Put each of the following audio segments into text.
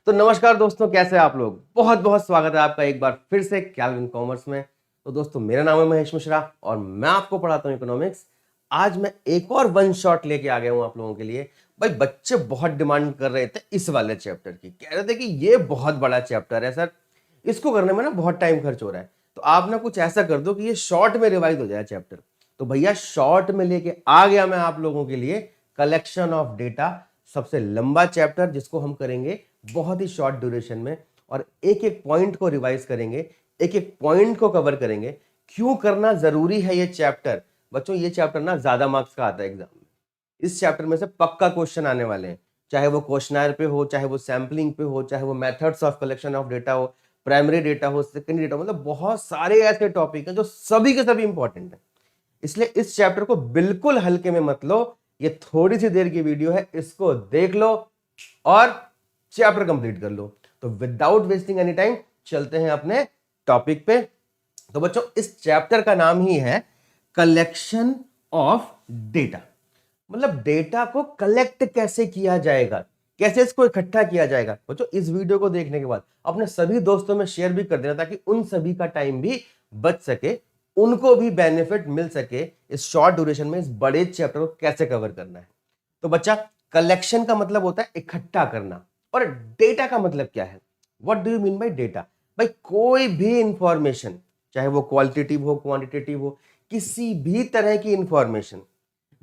तो नमस्कार दोस्तों, कैसे हैं आप लोग। बहुत बहुत स्वागत है आपका एक बार फिर से कैल्विन कॉमर्स में। तो दोस्तों, मेरा नाम है महेश मिश्रा और मैं आपको पढ़ाता हूं इकोनॉमिक्स। आज मैं एक और वन शॉट लेके आ गया हूं आप लोगों के लिए। भाई, बच्चे बहुत डिमांड कर रहे थे इस वाले चैप्टर की, कह रहे थे कि ये बहुत बड़ा चैप्टर है सर, इसको करने में ना बहुत टाइम खर्च हो रहा है। तो आप ना कुछ ऐसा कर दो कि ये शॉर्ट में रिवाइज हो जाए चैप्टर। तो भैया, शॉर्ट में लेके आ गया मैं आप लोगों के लिए कलेक्शन ऑफ डेटा, सबसे लंबा चैप्टर जिसको हम करेंगे बहुत ही शॉर्ट ड्यूरेशन में, और एक एक पॉइंट को रिवाइज करेंगे, एक एक पॉइंट को कवर करेंगे। क्यों करना जरूरी है ये चैप्टर बच्चों? ये चैप्टर ना ज्यादा मार्क्स का आता है एग्जाम में। इस चैप्टर में से पक्का क्वेश्चन आने वाले हैं, चाहे वो क्वेश्चनर पे हो, चाहे वो सैम्पलिंग पे हो, चाहे वो methods of collection of data हो, प्राइमरी डेटा हो, सेकेंडरी डेटा, मतलब बहुत सारे ऐसे टॉपिक हैं जो सभी के सभी इंपॉर्टेंट है। इसलिए इस चैप्टर को बिल्कुल हल्के में मत लो। ये थोड़ी सी देर की वीडियो है, इसको देख लो और चैप्टर कंप्लीट कर लो। तो विदाउट वेस्टिंग एनी टाइम चलते हैं अपने टॉपिक पे। तो बच्चों, इस चैप्टर का नाम ही है कलेक्शन ऑफ डेटा। मतलब डेटा को कलेक्ट कैसे किया जाएगा, कैसे इसको इकट्ठा किया जाएगा। बच्चों, इस वीडियो को देखने के बाद अपने सभी दोस्तों में शेयर भी कर देना, ताकि उन सभी का टाइम भी बच सके, उनको भी बेनिफिट मिल सके इस शॉर्ट ड्यूरेशन में इस बड़े चैप्टर को कैसे कवर करना है। तो बच्चा, कलेक्शन का मतलब होता है इकट्ठा करना, और डेटा का मतलब क्या है? What do you mean by data? भाई, कोई भी इंफॉर्मेशन, चाहे वो क्वालिटेटिव हो, क्वांटिटेटिव हो, किसी भी तरह की इंफॉर्मेशन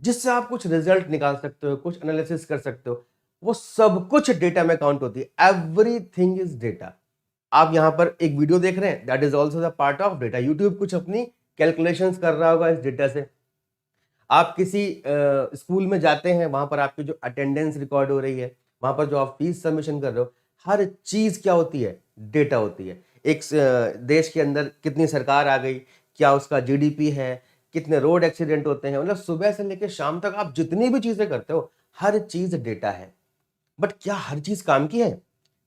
जिससे आप कुछ रिजल्ट निकाल सकते हो, कुछ एनालिसिस कर सकते हो, वो सब कुछ डेटा में काउंट होती है। Everything is data. आप यहां पर एक वीडियो देख रहे हैं, that is also the part of data. YouTube कुछ अपनी कैलकुलेशंस कर रहा होगा इस डेटा से। आप किसी स्कूल में जाते हैं, वहां पर आपकी जो अटेंडेंस रिकॉर्ड हो रही है, वहां पर जो आप फीस सबमिशन कर रहे हो, हर चीज क्या होती है? डेटा होती है। एक देश के अंदर कितनी सरकार आ गई, क्या उसका जीडीपी है, कितने रोड एक्सीडेंट होते हैं, मतलब सुबह से लेकर शाम तक आप जितनी भी चीजें करते हो, हर चीज डेटा है। बट क्या हर चीज काम की है?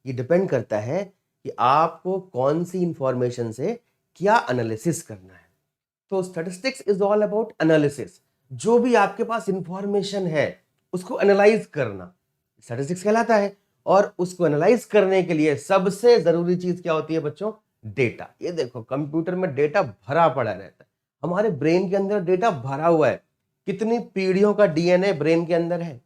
ये डिपेंड करता है कि आपको कौन सी इंफॉर्मेशन से क्या एनालिसिस करना है। तो statistics is all about analysis. जो भी आपके पास इंफॉर्मेशन है उसको एनालाइज करना स्टैटिस्टिक्स कहलाता है। और उसको एनालाइज करने के लिए सबसे जरूरी चीज क्या होती है बच्चों? डेटा। ये देखो, कंप्यूटर में डेटा भरा पड़ा रहता है, हमारे ब्रेन के अंदर डेटा भरा हुआ है। कितनी पीढ़ियों का डीएनए ब्रेन के अंदर है,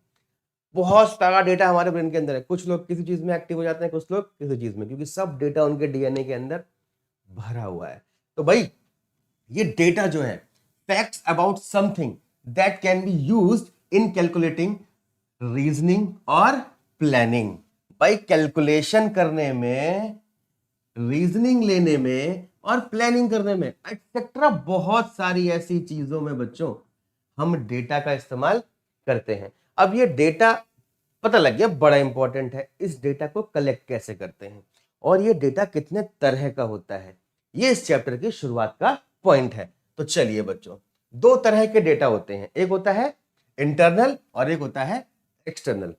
बहुत सारा डेटा हमारे ब्रेन के अंदर है। कुछ लोग किसी चीज में एक्टिव हो जाते हैं, कुछ लोग किसी चीज में, क्योंकि सब डेटा उनके डीएनए के अंदर भरा हुआ है। तो भाई, ये डेटा जो है, facts about something that can be used in calculating, reasoning और प्लानिंग। भाई, कैलकुलेशन करने में, रीजनिंग लेने में और प्लानिंग करने में, एक्सेट्रा बहुत सारी ऐसी चीजों में बच्चों हम डेटा का इस्तेमाल करते हैं। अब ये डेटा पता लग गया बड़ा इंपॉर्टेंट है। इस डेटा को कलेक्ट कैसे करते हैं और ये डेटा कितने तरह का होता है, ये इस चैप्टर की शुरुआत का पॉइंट है। तो चलिए बच्चों, दो तरह के डेटा होते हैं, एक होता है इंटरनल और एक होता है एक्सटर्नल।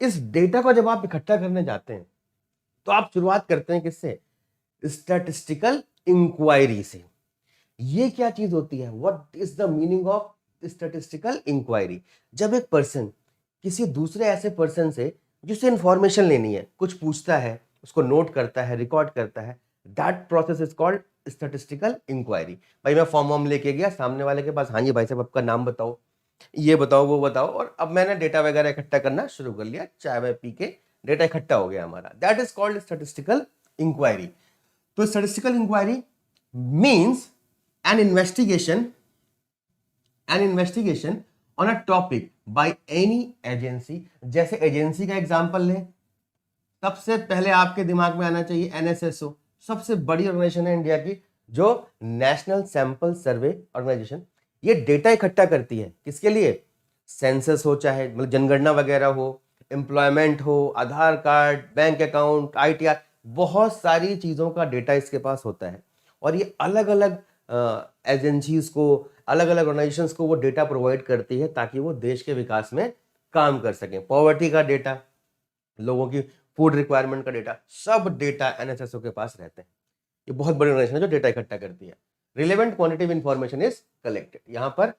इस डेटा को जब आप इकट्ठा करने जाते हैं तो आप शुरुआत करते हैं किससे? स्टैटिस्टिकल इंक्वायरी से। ये क्या चीज होती है? What is the meaning of statistical inquiry? जब एक पर्सन किसी दूसरे ऐसे पर्सन से जिससे इंफॉर्मेशन लेनी है कुछ पूछता है, उसको नोट करता है, रिकॉर्ड करता है, that process is called statistical inquiry. भाई, मैं फॉर्म वॉर्म लेके गया सामने वाले के पास, हाँ जी भाई साहब, आपका नाम बताओ, ये बताओ, वो बताओ, और अब मैंने डेटा वगैरह इकट्ठा करना शुरू कर लिया, चाय वाय पी के डेटा इकट्ठा हो गया हमारा। That is called statistical inquiry. तो statistical inquiry means an investigation on a topic by any agency। जैसे एजेंसी का एग्जांपल लें, सबसे पहले आपके दिमाग में आना चाहिए एनएसएसओ। सबसे बड़ी ऑर्गेनाइजेशन है इंडिया की, जो नेशनल सैंपल सर्वे ऑर्गेनाइजेशन। ये डेटा इकट्ठा करती है किसके लिए? सेंसस हो, चाहे मतलब जनगणना वगैरह हो, एम्प्लॉयमेंट हो, आधार कार्ड, बैंक अकाउंट, आईटीआर, बहुत सारी चीजों का डेटा इसके पास होता है। और ये अलग अलग एजेंसीज को, अलग अलग ऑर्गेनाइजेशंस को वो डेटा प्रोवाइड करती है, ताकि वो देश के विकास में काम कर सकें। पॉवर्टी का डेटा, लोगों की फूड रिक्वायरमेंट का डेटा, सब डेटा एनएसएसओ के पास रहते हैं। ये बहुत बड़ी ऑर्गेनाइजेशन है जो डेटा इकट्ठा करती है। Relevant quantitative information is collected. यहां पर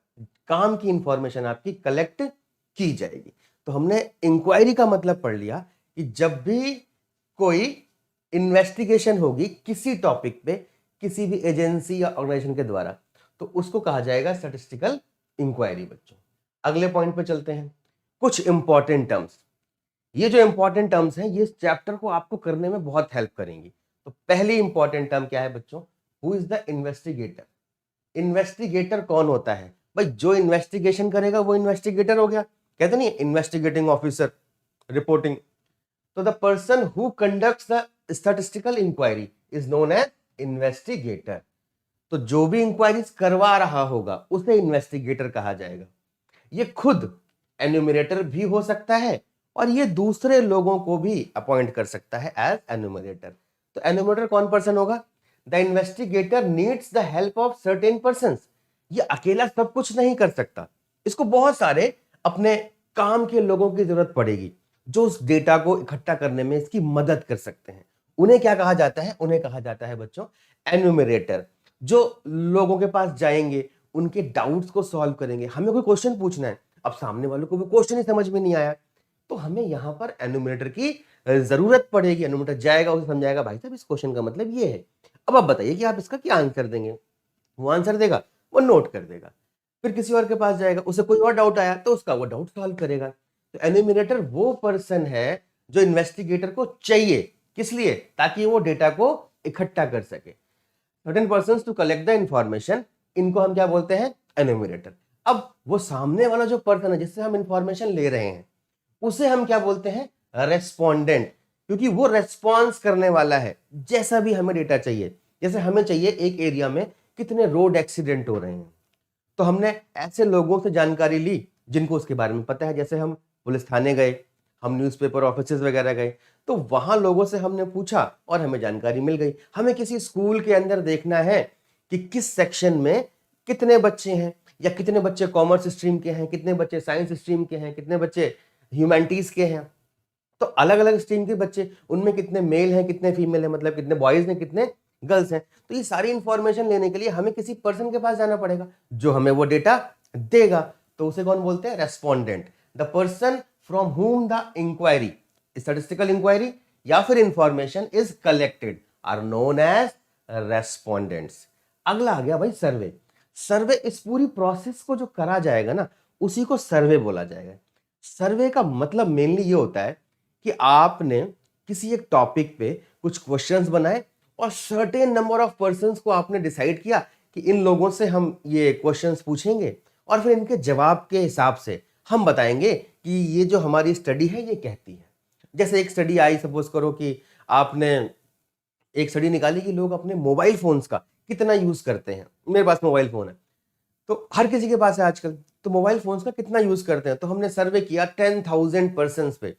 काम की इंफॉर्मेशन आपकी कलेक्ट की जाएगी। तो हमने इंक्वायरी का मतलब पढ़ लिया कि जब भी कोई इन्वेस्टिगेशन होगी किसी टॉपिक पे किसी भी एजेंसी या ऑर्गेनाइजेशन के द्वारा, तो उसको कहा जाएगा स्टैटिस्टिकल इंक्वायरी। बच्चों अगले पॉइंट पे चलते हैं, कुछ इंपॉर्टेंट टर्म्स। ये जो इंपॉर्टेंट टर्म्स हैं ये इस चैप्टर को आपको करने में बहुत हेल्प करेंगी। तो पहली इंपॉर्टेंट टर्म क्या है बच्चों? Who is the investigator. Investigator कौन होता है भाई? जो इन्वेस्टिगेशन करेगा वो इन्वेस्टिगेटर हो गया। कहते नहीं इन्वेस्टिगेटिंग ऑफिसर, रिपोर्टिंग। तो the person who conducts the statistical inquiry is known as investigator. तो जो भी इंक्वायरीज करवा रहा होगा उसे इन्वेस्टिगेटर कहा जाएगा। ये खुद एन्यूमरेटर भी हो सकता है और ये दूसरे लोगों को भी अपॉइंट कर सकता है एज एन्यूमरेटर। तो एन्यूमरेटर कौन पर्सन होगा? The investigator needs the help of certain persons. ये अकेला सब कुछ नहीं कर सकता, इसको बहुत सारे अपने काम के लोगों की जरूरत पड़ेगी जो उस डेटा को इकट्ठा करने में इसकी मदद कर सकते हैं। उन्हें क्या कहा जाता है? उन्हें कहा जाता है बच्चों एन्यूमरेटर। जो लोगों के पास जाएंगे, उनके डाउट्स को सॉल्व करेंगे। हमें कोई क्वेश्चन पूछना है, अब सामने वालों को वो क्वेश्चन ही समझ में नहीं आया, तो हमें यहां पर एन्यूमरेटर की जरूरत पड़ेगी। एन्यूमरेटर जाएगा, उसे समझाएगा भाई साहब इस क्वेश्चन का मतलब ये है, अब आप बताइए कि आप इसका क्या आंसर देंगे। वो आंसर देगा, वो नोट कर देगा। फिर किसी और के पास जाएगा, उसे कोई और डाउट आया तो उसका वो डाउट सॉल्व करेगा। तो एन्यूमरेटर वो पर्सन है जो इन्वेस्टिगेटर को चाहिए, किस लिए? ताकि वो डेटा को इकट्ठा कर सके। Certain persons to collect the information, इनको हम क्या बोलते हैं? एन्यूमरेटर। अब वो सामने वाला जो पर्सन है जिससे हम इंफॉर्मेशन ले रहे हैं उसे हम क्या बोलते हैं? रेस्पोंडेंट, क्योंकि वो रेस्पॉन्स करने वाला है जैसा भी हमें डेटा चाहिए। जैसे हमें चाहिए एक एरिया में कितने रोड एक्सीडेंट हो रहे हैं, तो हमने ऐसे लोगों से जानकारी ली जिनको उसके बारे में पता है। जैसे हम पुलिस थाने गए, हम न्यूज़पेपर ऑफिसेज वगैरह गए, तो वहां लोगों से हमने पूछा और हमें जानकारी मिल गई। हमें किसी स्कूल के अंदर देखना है कि किस सेक्शन में कितने बच्चे हैं, या कितने बच्चे कॉमर्स स्ट्रीम के हैं, कितने बच्चे साइंस स्ट्रीम के हैं, कितने बच्चे ह्यूमैनिटीज के हैं। तो अलग अलग स्ट्रीम के बच्चे, उनमें कितने मेल हैं, कितने फीमेल हैं, मतलब कितने बॉयज हैं, कितने गर्ल्स हैं। तो ये सारी इंफॉर्मेशन लेने के लिए हमें किसी पर्सन के पास जाना पड़ेगा जो हमें वो डेटा देगा। तो उसे कौन बोलते हैं? Respondent. The person from whom the inquiry, statistical inquiry या फिर information is collected are known as respondents. अगला आ गया भाई सर्वे। सर्वे, इस पूरी प्रोसेस को जो करा जाएगा ना उसी को सर्वे बोला जाएगा। सर्वे का मतलब मेनली ये होता है कि आपने किसी एक टॉपिक पे कुछ क्वेश्चंस बनाए और सर्टेन नंबर ऑफ पर्संस को आपने डिसाइड किया कि इन लोगों से हम ये क्वेश्चंस पूछेंगे और फिर इनके जवाब के हिसाब से हम बताएंगे कि ये जो हमारी स्टडी है ये कहती है। जैसे एक स्टडी आई, सपोज करो कि आपने एक स्टडी निकाली कि लोग अपने मोबाइल फोन्स का कितना यूज करते हैं। मेरे पास मोबाइल फोन है, तो हर किसी के पास है आजकल, तो मोबाइल फोन्स का कितना यूज करते हैं। तो हमने सर्वे किया 10,000 पर्सन्स पे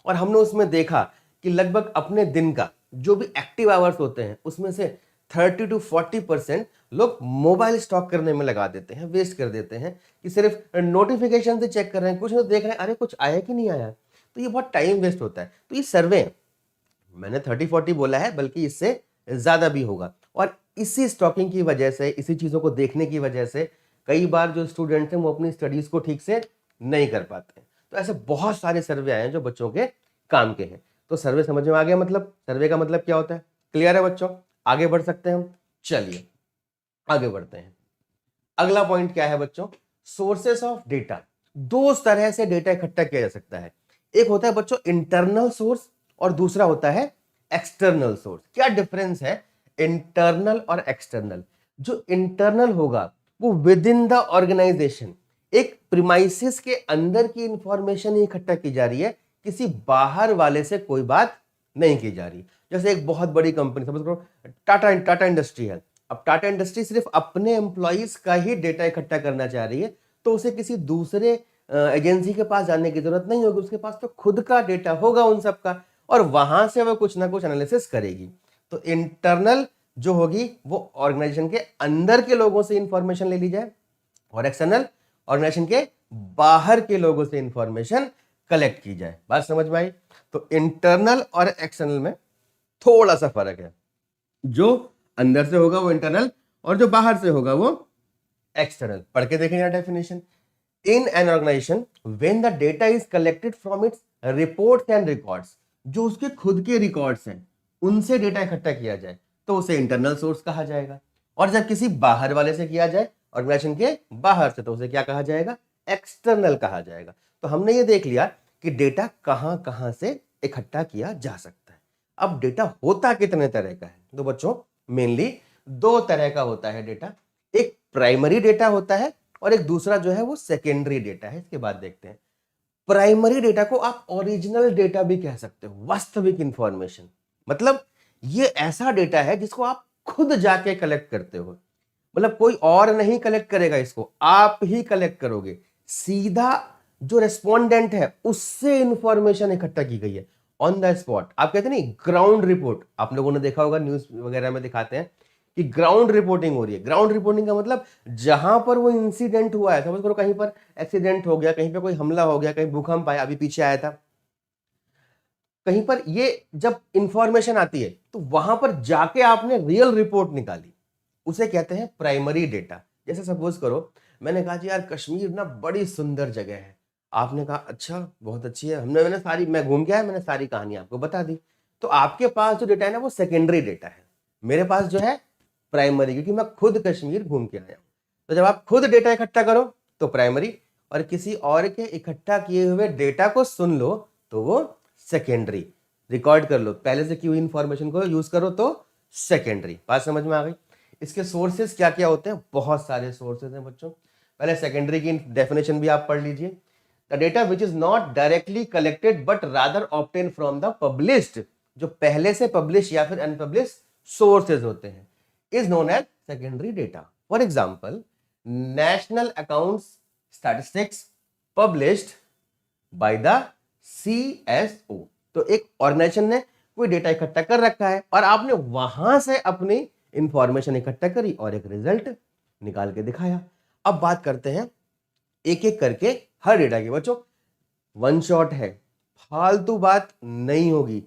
और हमने उसमें देखा कि लगभग अपने दिन का जो भी एक्टिव आवर्स होते हैं उसमें से 30 to 40% लोग मोबाइल स्टॉक करने में लगा देते हैं, वेस्ट कर देते हैं कि सिर्फ नोटिफिकेशन से चेक कर रहे हैं, कुछ नहीं देख रहे हैं, अरे कुछ आया कि नहीं आया। तो ये बहुत टाइम वेस्ट होता है। तो ये सर्वे, मैंने 30-40 बोला है, बल्कि इससे ज्यादा भी होगा। और इसी स्टॉकिंग की वजह से, इसी चीजों को देखने की वजह से कई बार जो स्टूडेंट हैं वो अपनी स्टडीज को ठीक से नहीं कर पाते हैं। तो ऐसे बहुत सारे सर्वे आए हैं जो बच्चों के काम के हैं। तो सर्वे समझ में आ गया, मतलब सर्वे का मतलब क्या होता है? क्लियर है बच्चों? आगे बढ़ सकते हैं हम? चलिए आगे बढ़ते हैं। अगला पॉइंट क्या है बच्चों? Sources of data. दो तरह से डेटा इकट्ठा किया जा सकता है। एक होता है बच्चों इंटरनल सोर्स और दूसरा होता है एक्सटर्नल सोर्स। क्या डिफरेंस है इंटरनल और एक्सटर्नल? जो इंटरनल होगा वो विद इन द ऑर्गेनाइजेशन, एक प्रीमाइसिस के अंदर की इंफॉर्मेशन इकट्ठा की जा रही है, किसी बाहर वाले से कोई बात नहीं की जा रही। जैसे एक बहुत बड़ी कंपनी, समझ लो टाटा इंडस्ट्री है। अब टाटा इंडस्ट्री सिर्फ अपने एम्प्लॉइज का ही डेटा इकट्ठा करना चाह रही है, तो उसे किसी दूसरे एजेंसी के पास जाने की जरूरत नहीं होगी। उसके पास तो खुद का डेटा होगा उन सब का, और वहां से वो कुछ ना कुछ एनालिसिस करेगी। तो इंटरनल जो होगी वो ऑर्गेनाइजेशन के अंदर के लोगों से इंफॉर्मेशन ले ली जाए, और एक्सटर्नल ऑर्गेनाइजेशन के बाहर के लोगों से इंफॉर्मेशन कलेक्ट की जाए। बात समझ में आई? तो इंटरनल और एक्सटर्नल में थोड़ा सा फर्क है। जो अंदर से होगा वो इंटरनल और जो बाहर से होगा वो एक्सटर्नल। पढ़ के देखेंगे definition. In an organisation when the data is collected from its reports and records, जो उसके खुद के रिकॉर्ड्स हैं उनसे डेटा इकट्ठा किया जाए तो उसे इंटरनल सोर्स कहा जाएगा, और जब किसी बाहर वाले से किया जाए ऑर्गेनाइजेशन के बाहर से तो उसे क्या कहा जाएगा, एक्सटर्नल कहा जाएगा। तो हमने ये देख लिया कि डेटा कहां कहां से इकट्ठा किया जा सकता है। अब डेटा होता कितने तरह का है, तो बच्चों मेनली दो तरह का होता है डेटा। एक प्राइमरी डेटा होता है और एक दूसरा जो है वो सेकेंडरी डेटा है। इसके बाद देखते हैं। प्राइमरी डेटा को आप ओरिजिनल डेटा भी कह सकते हो, वास्तविक इंफॉर्मेशन। मतलब ये ऐसा डेटा है जिसको आप खुद जाके कलेक्ट करते हो, मतलब कोई और नहीं कलेक्ट करेगा, इसको आप ही कलेक्ट करोगे। सीधा जो रेस्पोंडेंट है उससे इंफॉर्मेशन इकट्ठा की गई है ऑन द स्पॉट। आप कहते नहीं ग्राउंड रिपोर्ट, आप लोगों ने देखा होगा न्यूज वगैरह में दिखाते हैं कि ग्राउंड रिपोर्टिंग हो रही है। ग्राउंड रिपोर्टिंग का मतलब जहां पर वो इंसिडेंट हुआ है, समझ करो कहीं पर एक्सीडेंट हो गया, कहीं पे कोई हमला हो गया, कहीं भूकंप आया, अभी पीछे आया था कहीं पर, ये जब इंफॉर्मेशन आती है तो वहां पर जाके आपने रियल रिपोर्ट निकाली, उसे कहते हैं प्राइमरी डेटा। जैसे सपोज करो मैंने कहा जी यार कश्मीर ना बड़ी सुंदर जगह है, आपने कहा अच्छा बहुत अच्छी है, मैं घूम के आया, मैंने सारी कहानी आपको बता दी। तो आपके पास जो डेटा है ना वो सेकेंडरी डेटा है, मेरे पास जो है प्राइमरी, क्योंकि मैं खुद कश्मीर घूम के आया हूं। तो जब आप खुद डेटा इकट्ठा करो तो प्राइमरी, और किसी और के इकट्ठा किए हुए डेटा को सुन लो तो वो सेकेंडरी। रिकॉर्ड कर लो, पहले से की हुई इंफॉर्मेशन को यूज करो तो सेकेंडरी। बात समझ में आ गई। इसके सोर्सेज क्या क्या होते हैं, बहुत सारे सोर्सेज हैं बच्चों। पहले सेकेंडरी की डेफिनेशन भी आप पढ़ लीजिए। The data which is not directly collected but rather obtain from the published, जो पहले से पब्लिश या फिर अनपब्लिश सोर्सेज होते हैं, is known as secondary data. For example national accounts statistics published by the CSO। तो एक ऑर्गेनाइजेशन ने कोई डेटा इकट्ठा कर रखा है और आपने वहां से अपनी इंफॉर्मेशन इकट्ठा करी और एक रिजल्ट निकाल के दिखाया। अब बात करते हैं एक एक करके हर डेटा की। बच्चों वन शॉट है, फालतू बात नहीं होगी,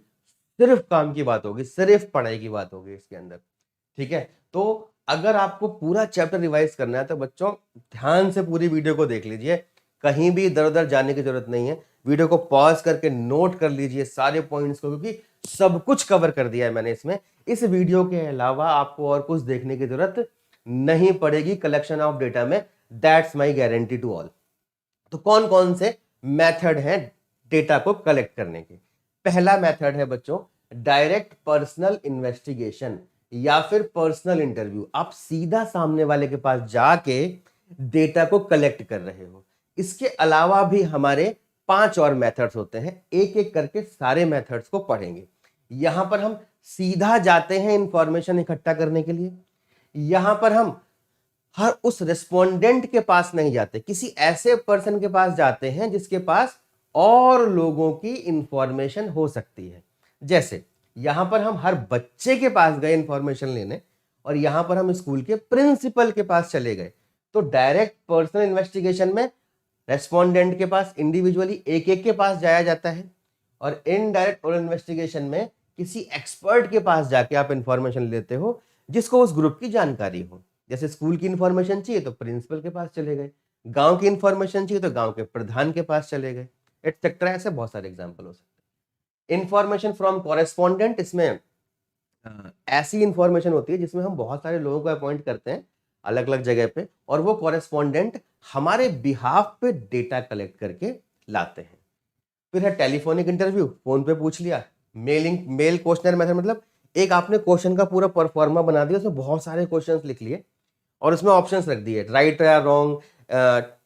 सिर्फ काम की बात होगी, सिर्फ पढ़ाई की बात होगी इसके अंदर, ठीक है। तो अगर आपको पूरा चैप्टर रिवाइज करना है तो बच्चों ध्यान से पूरी वीडियो को देख लीजिए, कहीं भी इधर उधर जाने की जरूरत नहीं है। वीडियो को पॉज करके नोट कर लीजिए सारे पॉइंट्स को, क्योंकि सब कुछ कवर कर दिया है मैंने इसमें। इस वीडियो के अलावा आपको और कुछ देखने की जरूरत नहीं पड़ेगी कलेक्शन ऑफ डेटा में, that's my guarantee to all. तो कौन कौन से मेथड हैं डेटा को कलेक्ट करने के। पहला मेथड है बच्चों डायरेक्ट पर्सनल इन्वेस्टिगेशन या फिर पर्सनल इंटरव्यू। आप सीधा सामने वाले के पास जाके डेटा को कलेक्ट कर रहे हो। इसके अलावा भी हमारे 5 और मेथड्स होते हैं, एक एक करके सारे मेथड्स को पढ़ेंगे। यहां पर हम सीधा जाते हैं इंफॉर्मेशन इकट्ठा करने के लिए, यहां पर हम हर उस रेस्पोंडेंट के पास नहीं जाते, किसी ऐसे पर्सन के पास जाते हैं जिसके पास और लोगों की इंफॉर्मेशन हो सकती है। जैसे यहां पर हम हर बच्चे के पास गए इंफॉर्मेशन लेने और यहां पर हम स्कूल के प्रिंसिपल के पास चले गए। तो डायरेक्ट पर्सनल इन्वेस्टिगेशन में रेस्पोंडेंट के पास इंडिविजुअली एक एक के पास जाया जाता है, और इनडायरेक्ट ओरल इन्वेस्टिगेशन में किसी एक्सपर्ट के पास जाके आप इंफॉर्मेशन लेते हो जिसको उस ग्रुप की जानकारी हो। जैसे स्कूल की इंफॉर्मेशन चाहिए तो प्रिंसिपल के पास चले गए, गांव की इंफॉर्मेशन चाहिए तो गांव के प्रधान के पास चले गए, एटसेट्रा। ऐसे बहुत सारे एग्जांपल हो सकते हैं। इंफॉर्मेशन फ्रॉम कॉरेस्पॉन्डेंट, इसमें ऐसी इंफॉर्मेशन होती है जिसमें हम बहुत सारे लोगों को अपॉइंट करते हैं अलग अलग जगह पे, और वो कॉरेस्पॉन्डेंट हमारे बिहाफ पे डेटा कलेक्ट करके लाते हैं। फिर है टेलीफोनिक इंटरव्यू, फोन पे पूछ लिया। मेल क्वेश्चनर मेथड, मतलब एक आपने क्वेश्चन का पूरा परफॉर्मा बना दिया, उसमें बहुत सारे क्वेश्चंस लिख लिए और उसमें ऑप्शंस रख दिए, राइट या रॉन्ग,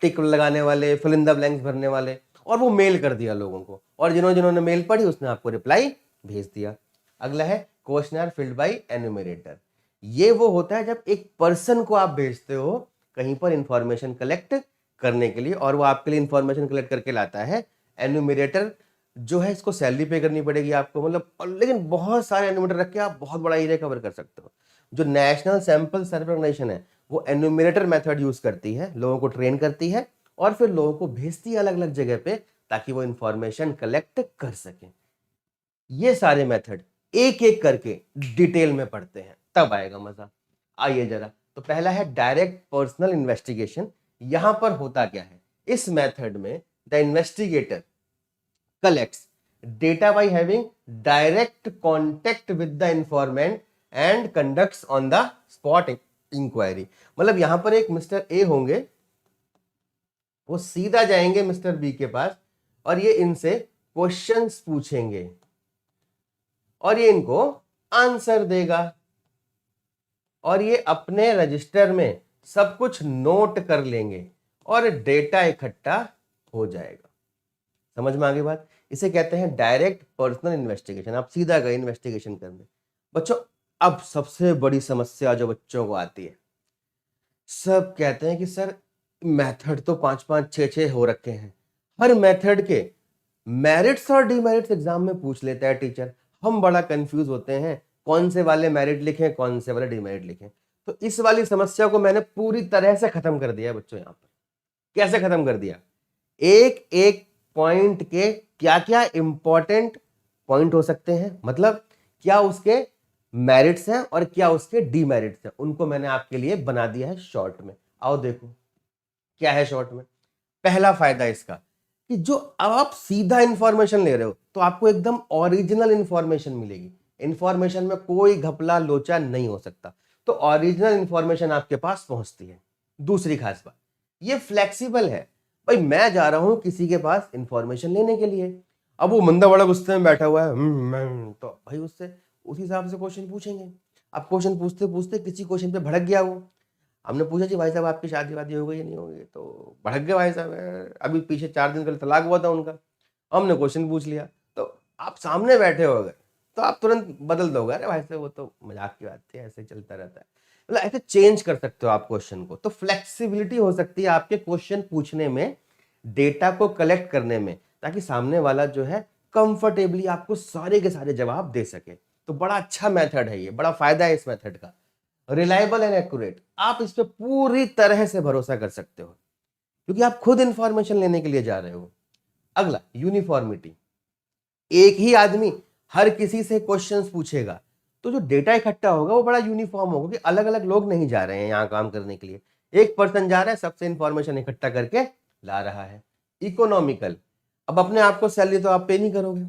टिक लगाने वाले, फिल इन द ब्लैंक्स भरने वाले, और वो मेल कर दिया लोगों को, और जिन्होंने मेल पढ़ी उसने आपको रिप्लाई भेज दिया। अगला है क्वेश्चनर फिल्ड बाय एन्यूमरेटर। ये वो होता है जब एक पर्सन को आप भेजते हो कहीं पर इंफॉर्मेशन कलेक्ट करने के लिए और वो आपके लिए इंफॉर्मेशन कलेक्ट करके लाता है। एन्यूमरेटर जो है इसको सैलरी पे करनी पड़ेगी आपको, मतलब, लेकिन बहुत सारे एन्यूमरेटर रख के आप बहुत बड़ा एरिया कवर कर सकते हो। जो नेशनल सैंपल सर्वे ऑर्गेनाइजेशन है वो एन्यूमरेटर मेथड यूज करती है, लोगों को ट्रेन करती है और फिर लोगों को भेजती है अलग अलग जगह पे ताकि वो इंफॉर्मेशन कलेक्ट कर सके। ये सारे मेथड एक एक करके डिटेल में पढ़ते हैं, तब आएगा मजा। आइए जरा, तो पहला है डायरेक्ट पर्सनल इन्वेस्टिगेशन। यहां पर होता क्या है, इस मेथड में the investigator collects data by having direct contact with the informant and conducts on the spot inquiry. मतलब यहां पर एक मिस्टर ए होंगे, वो सीधा जाएंगे मिस्टर बी के पास और ये इनसे क्वेश्चंस पूछेंगे और ये इनको आंसर देगा और ये अपने रजिस्टर में सब कुछ नोट कर लेंगे और डेटा इकट्ठा हो जाएगा। समझ में आ गई बात? इसे कहते हैं डायरेक्ट पर्सनल इन्वेस्टिगेशन। आप सीधा गए इन्वेस्टिगेशन करने। बच्चों अब सबसे बड़ी समस्या जो बच्चों को आती है, सब कहते हैं कि सर मेथड तो 5-5 6-6 हो रखे हैं, हर मेथड के मेरिट्स और डिमेरिट्स एग्जाम में पूछ लेता है टीचर, हम बड़ा कंफ्यूज होते हैं कौन से वाले मेरिट लिखें कौन से वाले डिमेरिट लिखें। तो इस वाली समस्या को मैंने पूरी तरह से खत्म कर दिया है बच्चों। यहां पर कैसे खत्म कर दिया, एक एक पॉइंट के क्या क्या इंपॉर्टेंट पॉइंट हो सकते हैं, मतलब क्या उसके मेरिट्स हैं और क्या उसके डीमेरिट्स हैं, उनको मैंने आपके लिए बना दिया है शॉर्ट में। आओ देखो क्या है शॉर्ट में। पहला फायदा इसका कि जो आप सीधा इंफॉर्मेशन ले रहे हो तो आपको एकदम ओरिजिनल इंफॉर्मेशन मिलेगी। इंफॉर्मेशन में कोई घपला लोचा नहीं हो सकता, तो ओरिजिनल इंफॉर्मेशन आपके पास पहुंचती है। दूसरी खास बात, ये फ्लेक्सिबल है। भाई मैं जा रहा हूं किसी के पास इंफॉर्मेशन लेने के लिए, अब वो बंदा बड़ा गुस्से में बैठा हुआ है, तो भाई उससे उस हिसाब से क्वेश्चन पूछेंगे। अब क्वेश्चन पूछते पूछते किसी क्वेश्चन पे भड़क गया वो, हमने पूछा जी भाई साहब आपकी शादी वादी हो गई या नहीं हो गई, तो भड़क गए भाई साहब, अभी पीछे 4 दिन पहले तलाक हुआ था उनका। हमने क्वेश्चन पूछ लिया तो आप सामने बैठे हो गए तो आप तुरंत बदल दोगे, अरे भाई साहब वो तो मजाक की बात थी, ऐसे चलता रहता है। मतलब ऐसे चेंज कर सकते हो आप क्वेश्चन को। तो फ्लेक्सिबिलिटी हो सकती है आपके क्वेश्चन पूछने में, डेटा को कलेक्ट करने में, ताकि सामने वाला जो है कंफर्टेबली आपको सारे के सारे जवाब दे सके। तो बड़ा अच्छा मेथड है ये, बड़ा फायदा है इस मेथड का। रिलायबल एंड एक्यूरेट, आप इस पे पूरी तरह से भरोसा कर सकते हो क्योंकि आप खुद इंफॉर्मेशन लेने के लिए जा रहे हो। अगला यूनिफॉर्मिटी, एक ही आदमी हर किसी से क्वेश्चंस पूछेगा तो जो डेटा इकट्ठा होगा वो बड़ा यूनिफॉर्म होगा कि अलग अलग लोग नहीं जा रहे हैं यहाँ काम करने के लिए, एक पर्सन जा रहा है सबसे इंफॉर्मेशन इकट्ठा करके ला रहा है। इकोनॉमिकल, अब अपने आप को सैलरी तो आप पे नहीं करोगे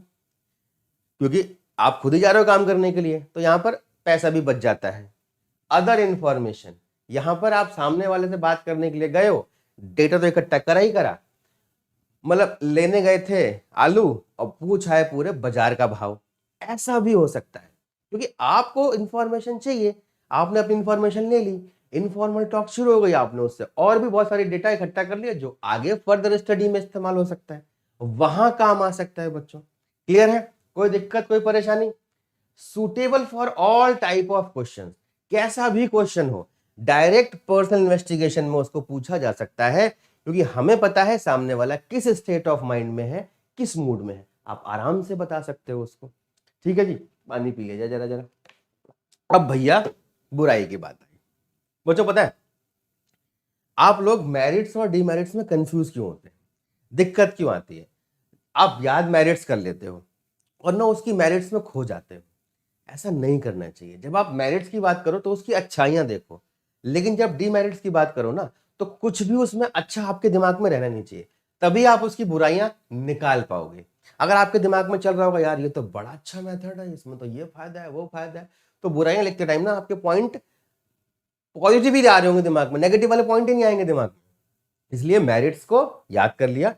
क्योंकि आप खुद ही जा रहे हो काम करने के लिए, तो यहां पर पैसा भी बच जाता है। अदर इंफॉर्मेशन, यहां पर आप सामने वाले से बात करने के लिए गए हो, डेटा तो इकट्ठा करा ही करा, मतलब लेने गए थे आलू और पूछा है पूरे बाजार का भाव, ऐसा भी हो सकता है क्योंकि आपको इंफॉर्मेशन चाहिए, आपने अपनी इंफॉर्मेशन ले ली, इनफॉर्मल टॉक शुरू हो गई आपने उससे, और भी बहुत सारी डेटा इकट्ठा कर लिया जो आगे फर्दर स्टडी में इस्तेमाल हो सकता है, वहां काम आ सकता है बच्चों। क्लियर है? कोई दिक्कत कोई परेशानी? Suitable for all type of question, कैसा भी क्वेश्चन हो डायरेक्ट पर्सनल इन्वेस्टिगेशन में उसको पूछा जा सकता है क्योंकि हमें पता है सामने वाला किस स्टेट ऑफ माइंड में है, किस मूड में है, आप आराम से बता सकते हो उसको। ठीक है जी, पानी पी लीजिए जरा जरा। अब भैया बुराई की बात आई। बच्चों पता है आप लोग मेरिट्स और डिमेरिट्स में कंफ्यूज क्यों होते हैं, दिक्कत क्यों आती है? आप याद मेरिट्स कर लेते हो और ना उसकी मेरिट्स में खो जाते हो। ऐसा नहीं करना चाहिए। जब आप मेरिट्स की बात करो तो उसकी अच्छाइयां देखो, लेकिन जब डीमेरिट्स की बात करो ना तो कुछ भी उसमें अच्छा आपके दिमाग में रहना नहीं चाहिए, तभी आप उसकी बुराइयां निकाल पाओगे। अगर आपके दिमाग में चल रहा होगा यार ये तो बड़ा अच्छा मेथड है, इसमें तो ये फायदा है वो फायदा है, तो बुराइयां लिखते टाइम ना आपके पॉइंट पॉजिटिव ही आ रहे होंगे दिमाग में, नेगेटिव वाले पॉइंट ही नहीं आएंगे दिमाग में। इसलिए मेरिट्स को याद कर लिया,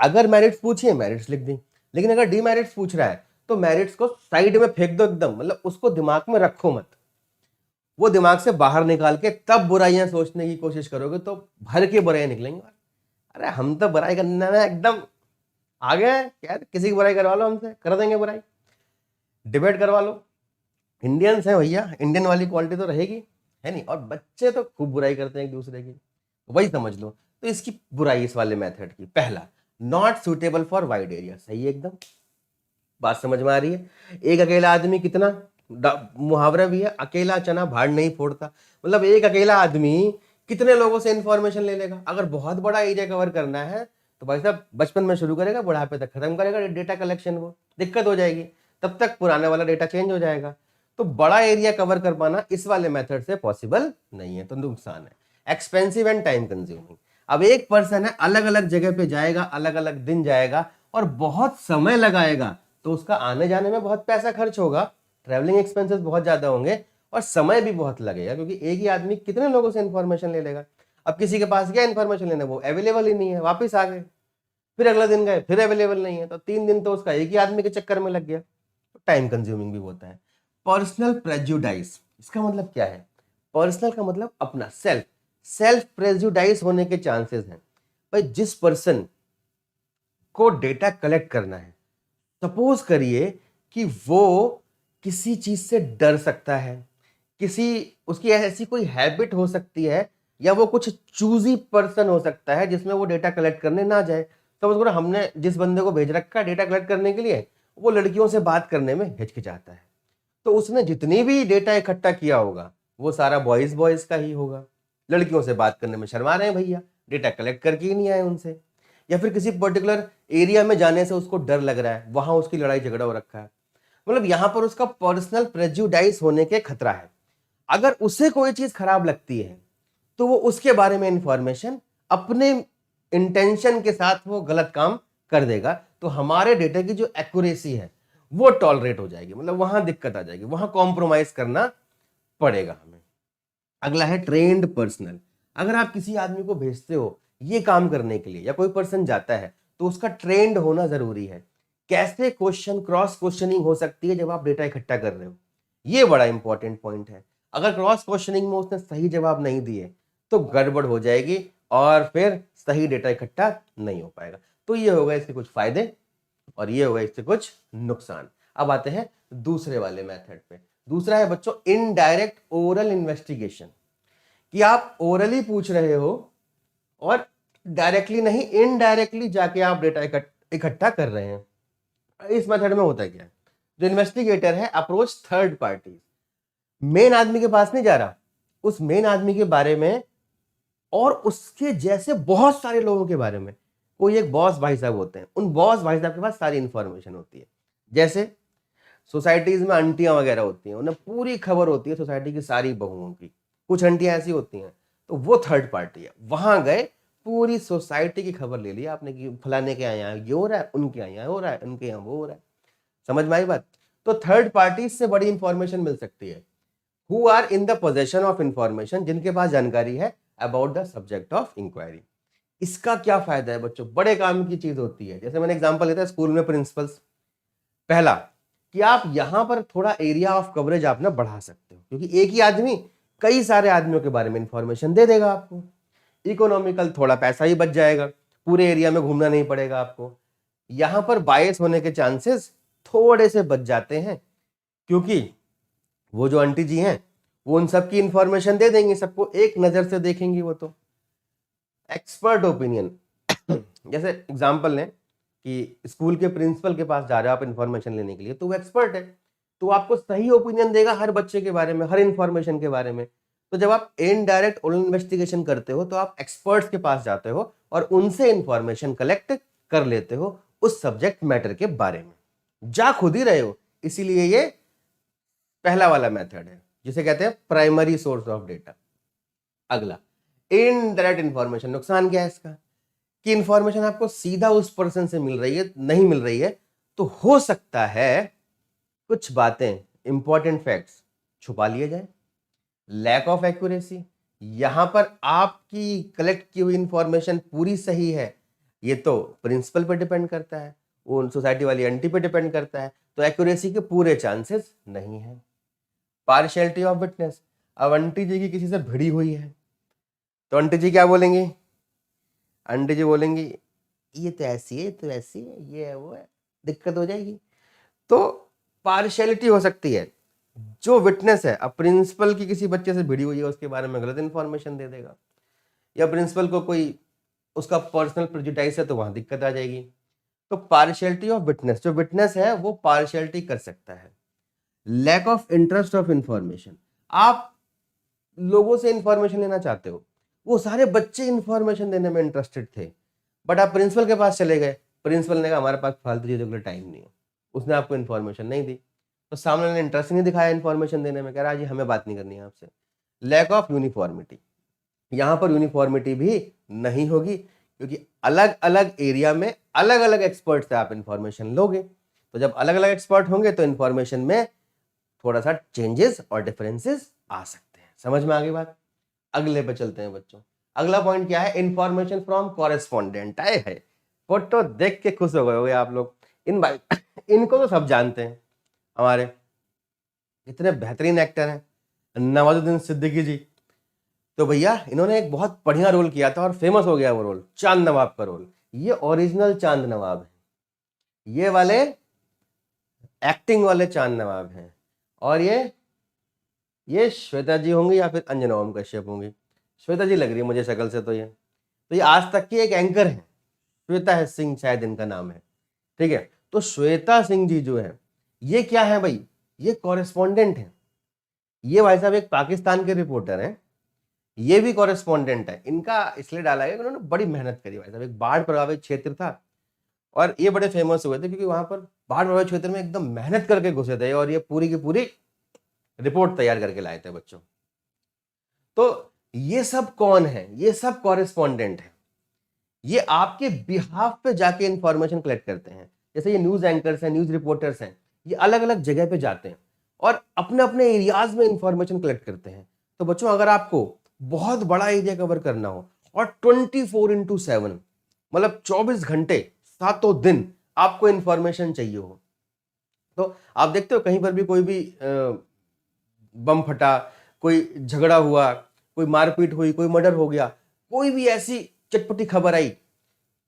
अगर मेरिट्स पूछिए मेरिट्स लिख दी, लेकिन अगर डीमेरिट्स पूछ रहा है तो मेरिट्स को साइड में फेंक दो एकदम, मतलब उसको दिमाग में रखो मत, वो दिमाग से बाहर निकाल के तब बुराइयां सोचने की कोशिश करोगे तो भर के बुराइयां निकलेंगे। अरे हम तो बुराई करने में एकदम आगे हैं यार, किसी की बुराई करवा लो हमसे, कर देंगे बुराई, डिबेट करवा लो। इंडियंस हैं भैया, इंडियन वाली क्वालिटी तो रहेगी, है नहीं? और बच्चे तो खूब बुराई करते हैं एक दूसरे की, वही समझ लो। तो इसकी बुराई इस वाले मेथड की, पहला not suitable for wide area, सही है एकदम, बात समझ में आ रही है? एक अकेला आदमी कितना, मुहावरा भी है, अकेला चना भाड़ नहीं फोड़ता, मतलब एक अकेला आदमी कितने लोगों से इंफॉर्मेशन ले लेगा? अगर बहुत बड़ा एरिया कवर करना है तो भाई साहब बचपन में शुरू करेगा, बुढ़ापे तक खत्म करेगा डेटा कलेक्शन, वो दिक्कत हो जाएगी, तब तक पुराने वाला डेटा चेंज हो जाएगा। तो बड़ा एरिया कवर कर पाना इस वाले मेथड से पॉसिबल नहीं है, तो नुकसान है। एक्सपेंसिव एंड टाइम कंज्यूमिंग, अब एक पर्सन है अलग अलग जगह पे जाएगा, अलग अलग दिन जाएगा, और बहुत समय लगाएगा तो उसका आने जाने में बहुत पैसा खर्च होगा, ट्रैवलिंग एक्सपेंसेस बहुत ज़्यादा होंगे और समय भी बहुत लगेगा, क्योंकि एक ही आदमी कितने लोगों से इन्फॉर्मेशन ले लेगा। अब किसी के पास गया इन्फॉर्मेशन लेने, वो अवेलेबल ही नहीं है, वापस आ गए, फिर अगला दिन गए, फिर अवेलेबल नहीं है, तो 3 दिन तो उसका एक ही आदमी के चक्कर में लग गया, तो टाइम कंज्यूमिंग भी होता है। पर्सनल प्रेजुडाइज, इसका मतलब क्या है? पर्सनल का मतलब अपना, सेल्फ प्रेजुडाइज होने के चांसेस हैं। भाई जिस पर्सन को डेटा कलेक्ट करना है, सपोज करिए कि वो किसी चीज से डर सकता है, उसकी ऐसी कोई हैबिट हो सकती है, या वो कुछ चूजी पर्सन हो सकता है जिसमें वो डेटा कलेक्ट करने ना जाए। तो उसको, हमने जिस बंदे को भेज रखा है डेटा कलेक्ट करने के लिए, वो लड़कियों से बात करने में हिचकिचाता है, तो उसने जितनी भी डेटा इकट्ठा किया होगा वो सारा बॉयज का ही होगा। लड़कियों से बात करने में शर्मा रहे हैं भैया, डेटा कलेक्ट करके ही नहीं आए उनसे, या फिर किसी पर्टिकुलर एरिया में जाने से उसको डर लग रहा है, वहां उसकी लड़ाई झगड़ा हो रखा है, मतलब यहां पर उसका पर्सनल प्रेजुडाइज होने के खतरा है। अगर उसे कोई चीज खराब लगती है तो वो उसके बारे में इंफॉर्मेशन अपने इंटेंशन के साथ वो गलत काम कर देगा, तो हमारे डेटा की जो एक्यूरेसी है वो टॉलरेट हो जाएगी, मतलब वहां दिक्कत आ जाएगी, वहां कॉम्प्रोमाइज करना पड़ेगा हमें। अगला है ट्रेंड पर्सनल। अगर आप किसी आदमी को भेजते हो ये काम करने के लिए, या कोई पर्सन जाता है, तो उसका ट्रेंड होना जरूरी है। कैसे क्वेश्चन, क्रॉस क्वेश्चनिंग हो सकती है जब आप डेटा इकट्ठा कर रहे हो, ये बड़ा इंपॉर्टेंट पॉइंट है। अगर क्रॉस क्वेश्चनिंग में उसने सही जवाब नहीं दिए तो गड़बड़ हो जाएगी और फिर सही डेटा इकट्ठा नहीं हो पाएगा। तो ये होगा इसके कुछ फायदे और ये होगा इससे कुछ नुकसान। अब आते हैं दूसरे वाले मेथड पे। दूसरा है बच्चों इनडायरेक्ट ओरल इन्वेस्टिगेशन, कि आप ओरली पूछ रहे हो और डायरेक्टली नहीं, इनडायरेक्टली जाके आप डेटा इकट्ठा कर रहे हैं। इस मेथड में होता क्या है, जो इन्वेस्टिगेटर है अप्रोच थर्ड पार्टी, मेन आदमी के पास नहीं जा रहा, उस मेन आदमी के बारे में और उसके जैसे बहुत सारे लोगों के बारे में, कोई एक बॉस भाई साहब होते हैं, उन बॉस भाई साहब के पास सारी इंफॉर्मेशन होती है। जैसे सोसाइटीज में आंटियां वगैरह होती हैं, उन्हें पूरी खबर होती है सोसाइटी की सारी बहुओं की। कुछ आंटियां ऐसी होती हैं, तो वो थर्ड पार्टी है, वहां गए पूरी सोसाइटी की खबर ले ली आपने कि फलाने के यहाँ ये हो रहा है, उनके यहाँ हो रहा है, उनके यहाँ वो हो रहा है। समझ में आई बात? तो थर्ड पार्टी से बड़ी इंफॉर्मेशन मिल सकती है। Who are in the possession of information, जिनके पास जानकारी है about the subject of inquiry. इसका क्या फायदा है बच्चों? बड़े काम की चीज होती है। जैसे मैंने एग्जांपल लेता है स्कूल में प्रिंसिपल्स, पहला कि आप यहां पर थोड़ा एरिया ऑफ कवरेज आप ना बढ़ा सकते हो, क्योंकि एक ही आदमी कई सारे आदमियों के बारे में इंफॉर्मेशन दे देगा आपको। इकोनॉमिकल, थोड़ा पैसा ही बच जाएगा, पूरे एरिया में घूमना नहीं पड़ेगा आपको। यहां पर बायस होने के चांसेस थोड़े से बच जाते हैं, क्योंकि वो जो आंटी जी हैं वो उन सबकी इंफॉर्मेशन दे देंगे, सबको एक नजर से देखेंगी वो तो। एक्सपर्ट ओपिनियन जैसे एग्जांपल लें कि स्कूल के प्रिंसिपल के पास जा रहे हो आप इंफॉर्मेशन लेने के लिए, तो वो एक्सपर्ट है, तो वो आपको सही ओपिनियन देगा हर बच्चे के बारे में, हर इंफॉर्मेशन के बारे में। तो जब आप इनडायरेक्ट ओरल इन्वेस्टिगेशन करते हो तो आप एक्सपर्ट्स के पास जाते हो और उनसे इंफॉर्मेशन कलेक्ट कर लेते हो उस सब्जेक्ट मैटर के बारे में, जा खुद ही रहे हो। इसीलिए ये पहला वाला मेथड है जिसे कहते हैं प्राइमरी सोर्स ऑफ डेटा। अगला इनडायरेक्ट इंफॉर्मेशन। नुकसान क्या है इसका? कि इंफॉर्मेशन आपको सीधा उस पर्सन से मिल रही है, नहीं मिल रही है, तो हो सकता है कुछ बातें, इंपॉर्टेंट फैक्ट्स छुपा लिए जाए। लैक ऑफ एक्यूरेसी, यहां पर आपकी कलेक्ट की हुई इंफॉर्मेशन पूरी सही है, ये तो प्रिंसिपल पे डिपेंड करता है, वो सोसाइटी वाली आंटी पे डिपेंड करता है, तो एक्यूरेसी के पूरे चांसेस नहीं है। पार्शियलिटी ऑफ विटनेस, अब आंटी जी की किसी से भिड़ी हुई है, तो आंटी जी क्या बोलेंगी? आंटी जी बोलेंगी ये तो ऐसी है, तो ऐसी है, ये है, वो है, दिक्कत हो जाएगी। तो पार्शियलिटी हो सकती है। जो विटनेस है, अब प्रिंसिपल की किसी बच्चे से भिड़ी हुई है, उसके बारे में गलत इंफॉर्मेशन दे देगा, या प्रिंसिपल को कोई उसका पर्सनल प्रेजुडाइज है, तो वहां दिक्कत आ जाएगी। तो पार्शियलिटी ऑफ विटनेस, जो विटनेस है वो पार्शियलिटी कर सकता है। Lack of interest of information, आप लोगों से इंफॉर्मेशन लेना चाहते हो, वो सारे बच्चे इंफॉर्मेशन देने में इंटरेस्टेड थे, बट आप प्रिंसिपल के पास चले गए, प्रिंसिपल ने कहा हमारे पास फालतू चीजों के लिए टाइम नहीं है, उसने आपको इन्फॉर्मेशन नहीं दी, तो सामने वाले ने इंटरेस्ट नहीं दिखाया इन्फॉर्मेशन देने में, कह रहा जी हमें बात नहीं करनी है आपसे। लैक ऑफ यूनिफॉर्मिटी, यहाँ पर यूनिफॉर्मिटी भी नहीं होगी, क्योंकि अलग अलग एरिया में अलग अलग एक्सपर्ट से आप इंफॉर्मेशन लोगे, तो जब अलग अलग एक्सपर्ट होंगे तो इंफॉर्मेशन में थोड़ा सा चेंजेस और डिफरेंसेस आ सकते हैं। समझ में आ गई बात? अगले पे चलते हैं बच्चों। अगला पॉइंट क्या है? Information from correspondent. आए है, फोटो देख के खुश हो गए होगे आप लोग। इन भाई इनको तो सब जानते हैं, हमारे इतने बेहतरीन एक्टर हैं नवाजुद्दीन सिद्दीकी जी। तो भैया इन्होंने एक बहुत बढ़िया रोल किया था और फेमस हो गया वो रोल, चांद नवाब का रोल। ये ओरिजिनल चांद नवाब है, ये वाले एक्टिंग वाले चांद नवाब हैं। और ये श्वेता जी होंगी या फिर अंजना ओम कश्यप होंगी। श्वेता जी लग रही है मुझे शक्ल से। तो ये आज तक की एक एंकर है, श्वेता है सिंह शायद इनका नाम है, ठीक है। तो श्वेता सिंह जी जो है, ये क्या है भाई? ये कॉरेस्पॉन्डेंट है। ये भाई साहब एक पाकिस्तान के रिपोर्टर हैं, ये भी कॉरेस्पॉन्डेंट है। इनका इसलिए डाला गया कि उन्होंने बड़ी मेहनत करी भाई साहब। एक बाढ़ प्रभावित क्षेत्र था और ये बड़े फेमस हुए थे क्योंकि वहां पर बाढ़ प्रभावित क्षेत्र में एकदम मेहनत करके घुसे थे और ये पूरी की पूरी रिपोर्ट तैयार करके लाए थे बच्चों। तो ये सब कौन है? ये सब कॉरेस्पॉन्डेंट है। ये आपके बिहाफ पे जाके इंफॉर्मेशन कलेक्ट करते हैं। जैसे ये न्यूज एंकर्स हैं, न्यूज रिपोर्टर्स हैं, ये अलग अलग जगह पे जाते हैं और अपने अपने एरियाज में इंफॉर्मेशन कलेक्ट करते हैं। तो बच्चों अगर आपको बहुत बड़ा एरिया कवर करना हो और 24/7 मतलब 24 घंटे 7 दिन आपको इंफॉर्मेशन चाहिए हो, तो आप देखते हो कहीं पर भी कोई भी बम फटा, कोई झगड़ा हुआ, कोई मारपीट हुई, कोई मर्डर हो गया, कोई भी ऐसी चटपटी खबर आई,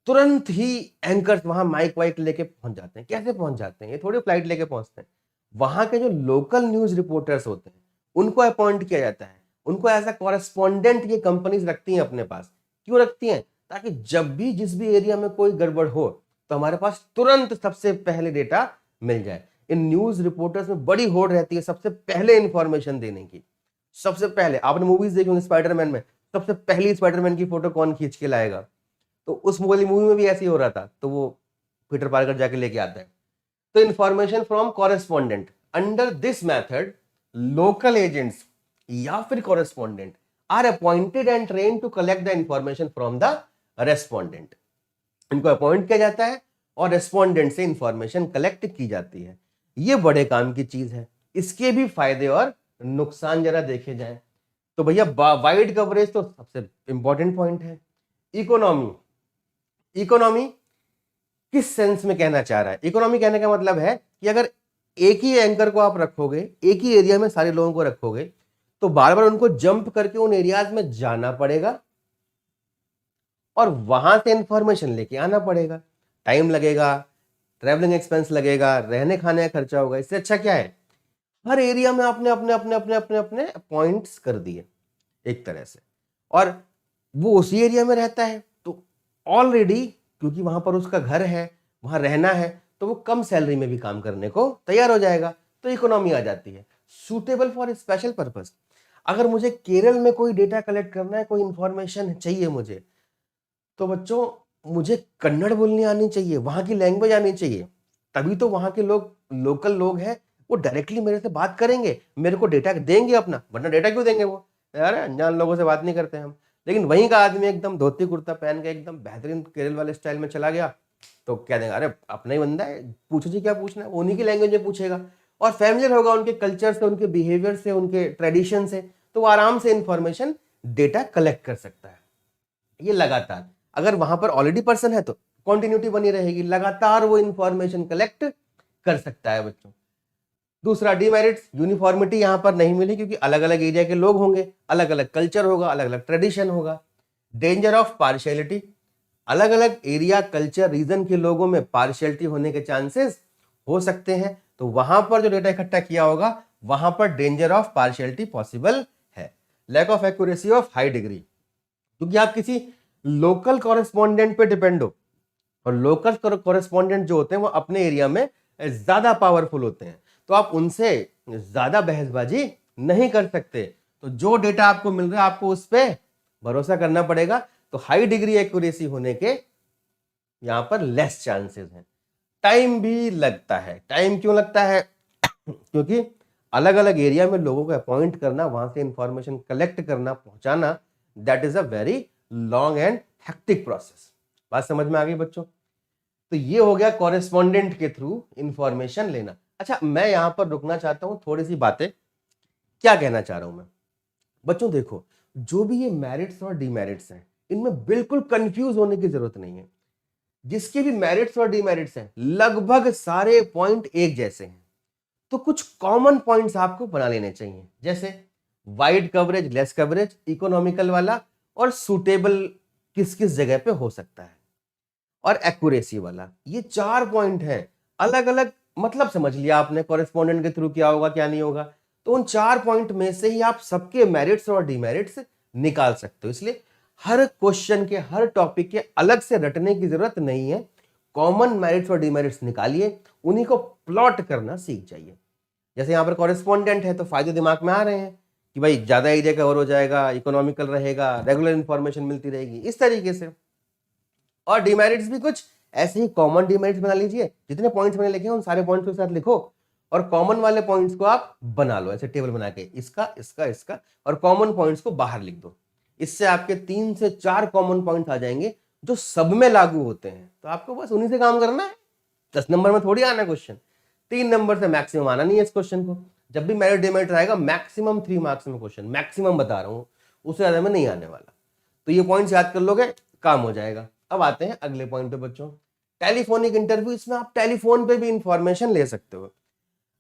तुरंत ही एंकर्स वहां माइक वाइक लेके पहुंच जाते हैं। कैसे पहुंच जाते हैं? ये थोड़ी फ्लाइट लेके पहुंचते हैं। वहां के जो लोकल न्यूज रिपोर्टर्स होते हैं उनको अपॉइंट किया जाता है, उनको एज अ कॉरेस्पॉन्डेंट ये कंपनीज रखती हैं अपने पास। क्यों रखती हैं? ताकि जब भी जिस भी एरिया में कोई गड़बड़ हो तो हमारे पास तुरंत सबसे पहले डेटा मिल जाए। इन न्यूज रिपोर्टर्स में बड़ी होड़ रहती है सबसे पहले इंफॉर्मेशन देने की। सबसे पहले आपने मूवीज देखी होंगी, स्पाइडरमैन में सबसे पहली स्पाइडरमैन की फोटो कौन खींच के लाएगा? तो उस वाली मूवी में भी ऐसे ही हो रहा था, तो वो पीटर पार्कर जाके लेके आता है। तो information from correspondent, under this method local agents या फिर correspondent are appointed and train to collect the information from the respondent. इनको अपॉइंट किया जाता है और रेस्पॉन्डेंट से इंफॉर्मेशन कलेक्ट की जाती है। ये बड़े काम की चीज है। इसके भी फायदे और नुकसान जरा देखे जाएं तो भैया वाइड कवरेज तो सबसे इंपॉर्टेंट पॉइंट है। इकोनॉमी, इकोनॉमी किस सेंस में कहना चाह रहा है? इकोनॉमी कहने का मतलब है कि अगर एक ही एंकर को आप रखोगे, एक ही एरिया में सारे लोगों को रखोगे, तो बार बार उनको जंप करके उन एरियाज में जाना पड़ेगा और वहां से इंफॉर्मेशन लेके आना पड़ेगा। टाइम लगेगा, ट्रेवलिंग एक्सपेंस लगेगा, रहने खाने का खर्चा होगा। इससे अच्छा क्या है, हर एरिया में आपने अपने अपने अपने अपने अपने पॉइंट्स कर दिए एक तरह से, और वो उसी एरिया में रहता है तो ऑलरेडी क्योंकि वहां पर उसका घर है, वहां रहना है, तो वो कम सैलरी में भी काम करने को तैयार हो जाएगा। तो इकोनॉमी आ जाती है। सूटेबल फॉर स्पेशल पर्पस, अगर मुझे केरल में कोई डेटा कलेक्ट करना है, कोई इंफॉर्मेशन चाहिए मुझे, तो बच्चों मुझे कन्नड़ बोलनी आनी चाहिए, वहां की लैंग्वेज आनी चाहिए, तभी तो वहां के लोग, लोकल लोग हैं, वो डायरेक्टली मेरे से बात करेंगे, मेरे को डेटा देंगे अपना। वरना डेटा क्यों देंगे? वो अरे अनजान लोगों से बात नहीं करते हम। लेकिन वहीं का आदमी एकदम धोती कुर्ता पहन के एकदम बेहतरीन केरल वाले स्टाइल में चला गया तो क्या देंगे? अरे अपना ही बंदा है, पूछो जी क्या पूछना है, उन्हीं की लैंग्वेज में पूछेगा और फैमिलियर होगा उनके कल्चर से, उनके बिहेवियर से, उनके ट्रेडिशन से, तो वो आराम से इंफॉर्मेशन डेटा कलेक्ट कर सकता है। ये लगातार, अगर वहां पर ऑलरेडी पर्सन है तो कॉन्टिन्यूटी बनी रहेगी, लगातार वो इंफॉर्मेशन कलेक्ट कर सकता है बच्चों। दूसरा डीमेरिट्स, यूनिफॉर्मिटी यहां पर नहीं मिली क्योंकि अलग अलग एरिया के लोग होंगे, अलग अलग कल्चर होगा, अलग अलग ट्रेडिशन होगा। डेंजर ऑफ पार्शियलिटी, अलग अलग एरिया, कल्चर, रीजन के लोगों में पार्शियलिटी होने के चांसेस हो सकते हैं, तो वहां पर जो डेटा इकट्ठा किया होगा वहां पर डेंजर ऑफ पार्शियलिटी पॉसिबल है। Lack of accuracy of high degree, क्योंकि आप किसी लोकल कॉरेस्पॉन्डेंट पे डिपेंड हो और लोकल कॉरेस्पॉन्डेंट जो होते हैं वो अपने एरिया में ज्यादा पावरफुल होते हैं, तो आप उनसे ज्यादा बहसबाजी नहीं कर सकते। तो जो डेटा आपको मिल रहा है आपको उस पर भरोसा करना पड़ेगा। तो हाई डिग्री एक्यूरेसी होने के यहां पर लेस चांसेस हैं। टाइम भी लगता है। टाइम क्यों लगता है? क्योंकि अलग अलग एरिया में लोगों को अपॉइंट करना, वहां से इंफॉर्मेशन कलेक्ट करना, पहुंचाना, that is a very long and hectic process. बात समझ में आ गई बच्चों? तो ये हो गया कॉरेस्पॉन्डेंट के थ्रू इंफॉर्मेशन लेना। अच्छा, मैं यहां पर रुकना चाहता हूं, थोड़ी सी बातें क्या कहना चाह रहा हूं मैं। बच्चों देखो, जो भी ये मेरिट्स और डिमेरिट्स हैं, इनमें बिल्कुल कंफ्यूज होने की जरूरत नहीं है। जिसके भी मेरिट्स और डिमेरिट्स हैं, लगभग सारे पॉइंट एक जैसे हैं। तो कुछ कॉमन पॉइंट्स आपको बना लेने चाहिए, जैसे wide coverage, less coverage, economical वाला, और सुटेबल किस किस जगह पे हो सकता है, और एक्यूरेसी वाला। ये 4 पॉइंट हैं। अलग अलग मतलब समझ लिया आपने, कॉरेस्पॉन्डेंट के थ्रू क्या होगा क्या नहीं होगा। तो उन 4 पॉइंट में से ही आप सबके मेरिट्स और डिमेरिट्स निकाल सकते हो। इसलिए हर क्वेश्चन के, हर टॉपिक के अलग से रटने की जरूरत नहीं है। कॉमन मेरिट्स और डिमेरिट्स निकालिए, उन्हीं को प्लॉट करना सीख जाइए। जैसे यहाँ पर कॉरेस्पॉन्डेंट है तो फायदे दिमाग में आ रहे हैं कि भाई ज्यादा एरिया कवर हो जाएगा, इकोनॉमिकल रहेगा, रेगुलर इंफॉर्मेशन मिलती रहेगी, इस तरीके से। और डिमेरिट्स भी कुछ ऐसे ही कॉमन डिमेरिट्स बना लीजिए। जितने पॉइंट्स मैंने लिखे हैं उन सारे पॉइंट्स के साथ लिखो, और कॉमन वाले पॉइंट्स को आप बना लो ऐसे टेबल बना के, इसका इसका इसका, और कॉमन पॉइंट्स को बाहर लिख दो। इससे आपके 3 से 4 कॉमन पॉइंट्स आ जाएंगे जो सब में लागू होते हैं। तो आपको बस उन्हीं से काम करना है। 10 नंबर में थोड़ी आना क्वेश्चन, 3 नंबर से मैक्सिमम आना नहीं है इस क्वेश्चन को। जब भी मेरिट डिमेरिट आएगा मैक्सिमम 3 मार्क्स में क्वेश्चन, मैक्सिमम बता रहा हूं, उससे ज्यादा में नहीं आने वाला। तो ये पॉइंट्स याद कर लोगे, काम हो जाएगा। अब आते हैं अगले पॉइंट पे बच्चों, टेलीफोनिक इंटरव्यू। इसमें आप टेलीफोन पे भी इंफॉर्मेशन ले सकते हो।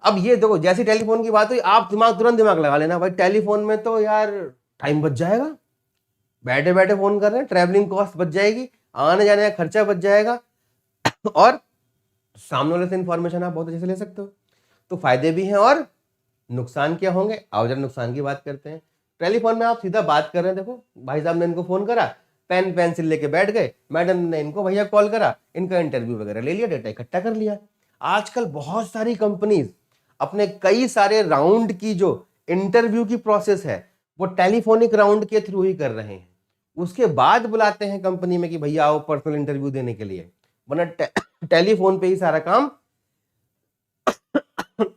अब ये देखो, जैसी टेलीफोन की बात हुई, आप तुरंत दिमाग लगा लेना भाई, टेलीफोन में तो यार टाइम बच जाएगा, बैठे बैठे फोन कर रहे हैं, ट्रैवलिंग कॉस्ट बच जाएगी, आने जाने का खर्चा बच जाएगा, और सामने वाले से इंफॉर्मेशन आप बहुत अच्छे से ले सकते हो। तो फायदे भी हैं, और नुकसान क्या होंगे, आओ जरा नुकसान की बात करते हैं। टेलीफोन में आप सीधा बात कर रहे हैं, देखो भाई साहब ने इनको फोन करा, पेन पेंसिल लेके बैठ गए, मैडम ने इनको भैया कॉल करा, इनका इंटरव्यू वगैरह ले लिया, डेटा इकट्ठा कर लिया। आजकल बहुत सारी कंपनीज अपने कई सारे राउंड की जो इंटरव्यू की प्रोसेस है वो टेलीफोनिक राउंड के थ्रू ही कर रहे हैं। उसके बाद बुलाते हैं कंपनी में कि भैया आओ पर्सनल इंटरव्यू देने के लिए, वरना टेलीफोन पे ही सारा काम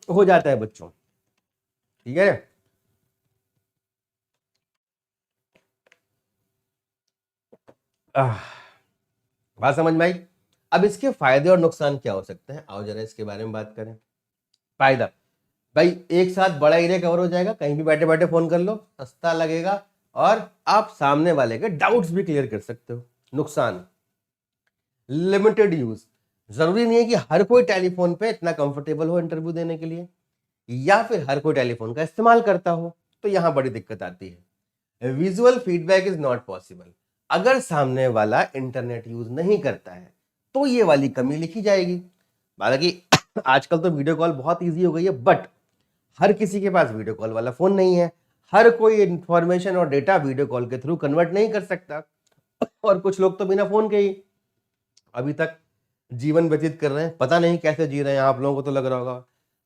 हो जाता है बच्चों। ठीक है, बात समझ में आई? अब इसके फायदे और नुकसान क्या हो सकते हैं, आओ जरा इसके बारे में बात करें। फायदा, भाई एक साथ बड़ा एरिया कवर हो जाएगा, कहीं भी बैठे बैठे फोन कर लो, सस्ता लगेगा, और आप सामने वाले के डाउट्स भी क्लियर कर सकते हो। नुकसान, लिमिटेड यूज। जरूरी नहीं है कि हर कोई टेलीफोन पे इतना कंफर्टेबल हो इंटरव्यू देने के लिए, या फिर हर कोई टेलीफोन का इस्तेमाल करता हो, तो यहां बड़ी दिक्कत आती है। Visual feedback is not possible. अगर सामने वाला इंटरनेट यूज नहीं करता है तो ये वाली कमी लिखी जाएगी। हालांकि आजकल तो वीडियो कॉल बहुत इजी हो गई है, बट हर किसी के पास वीडियो कॉल वाला फोन नहीं है, हर कोई इंफॉर्मेशन और डेटा वीडियो कॉल के थ्रू कन्वर्ट नहीं कर सकता, और कुछ लोग तो बिना फोन के ही अभी तक जीवन व्यतीत कर रहे हैं। पता नहीं कैसे जी रहे हैं, आप लोगों को तो लग रहा होगा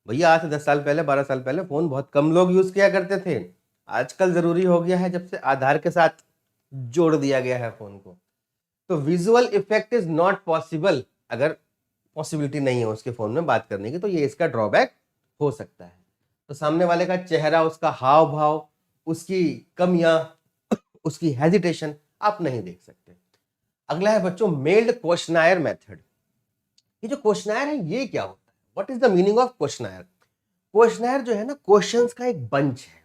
भैया आज से 10 साल पहले, 12 साल पहले फोन बहुत कम लोग यूज किया करते थे, आजकल जरूरी हो गया है जब से आधार के साथ जोड़ दिया गया है फोन को। तो visual effect is not possible, अगर पॉसिबिलिटी नहीं है उसके फोन में बात करने की, तो ये इसका ड्रॉबैक हो सकता है। तो सामने वाले का चेहरा, उसका हाव भाव, उसकी कमियां, उसकी हेजिटेशन आप नहीं देख सकते। अगला है बच्चों मेल्ड क्वेश्चनायर मेथड। ये जो क्वेश्चनायर है ये क्या होता है, what is the meaning of questionnaire? Questionnaire जो है ना, क्वेश्चंस का एक बंच है।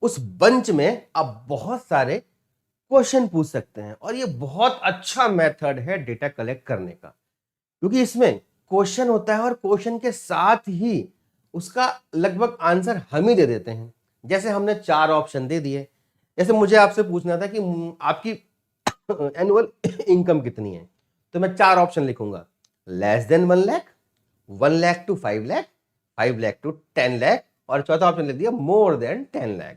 उस बंच में आप बहुत सारे क्वेश्चन पूछ सकते हैं, और ये बहुत अच्छा मेथड है डेटा कलेक्ट करने का, क्योंकि इसमें क्वेश्चन होता है और क्वेश्चन के साथ ही उसका लगभग आंसर हम ही दे देते हैं। जैसे हमने 4 ऑप्शन दे दिए, जैसे मुझे आपसे पूछना था कि आपकी एनुअल इनकम कितनी है, तो मैं 4 ऑप्शन लिखूंगा, less than 1 lakh, 1 lakh to 5 lakh, 5 lakh to 10 lakh, और चौथा ऑप्शन लिख दिया मोर देन 10 लाख।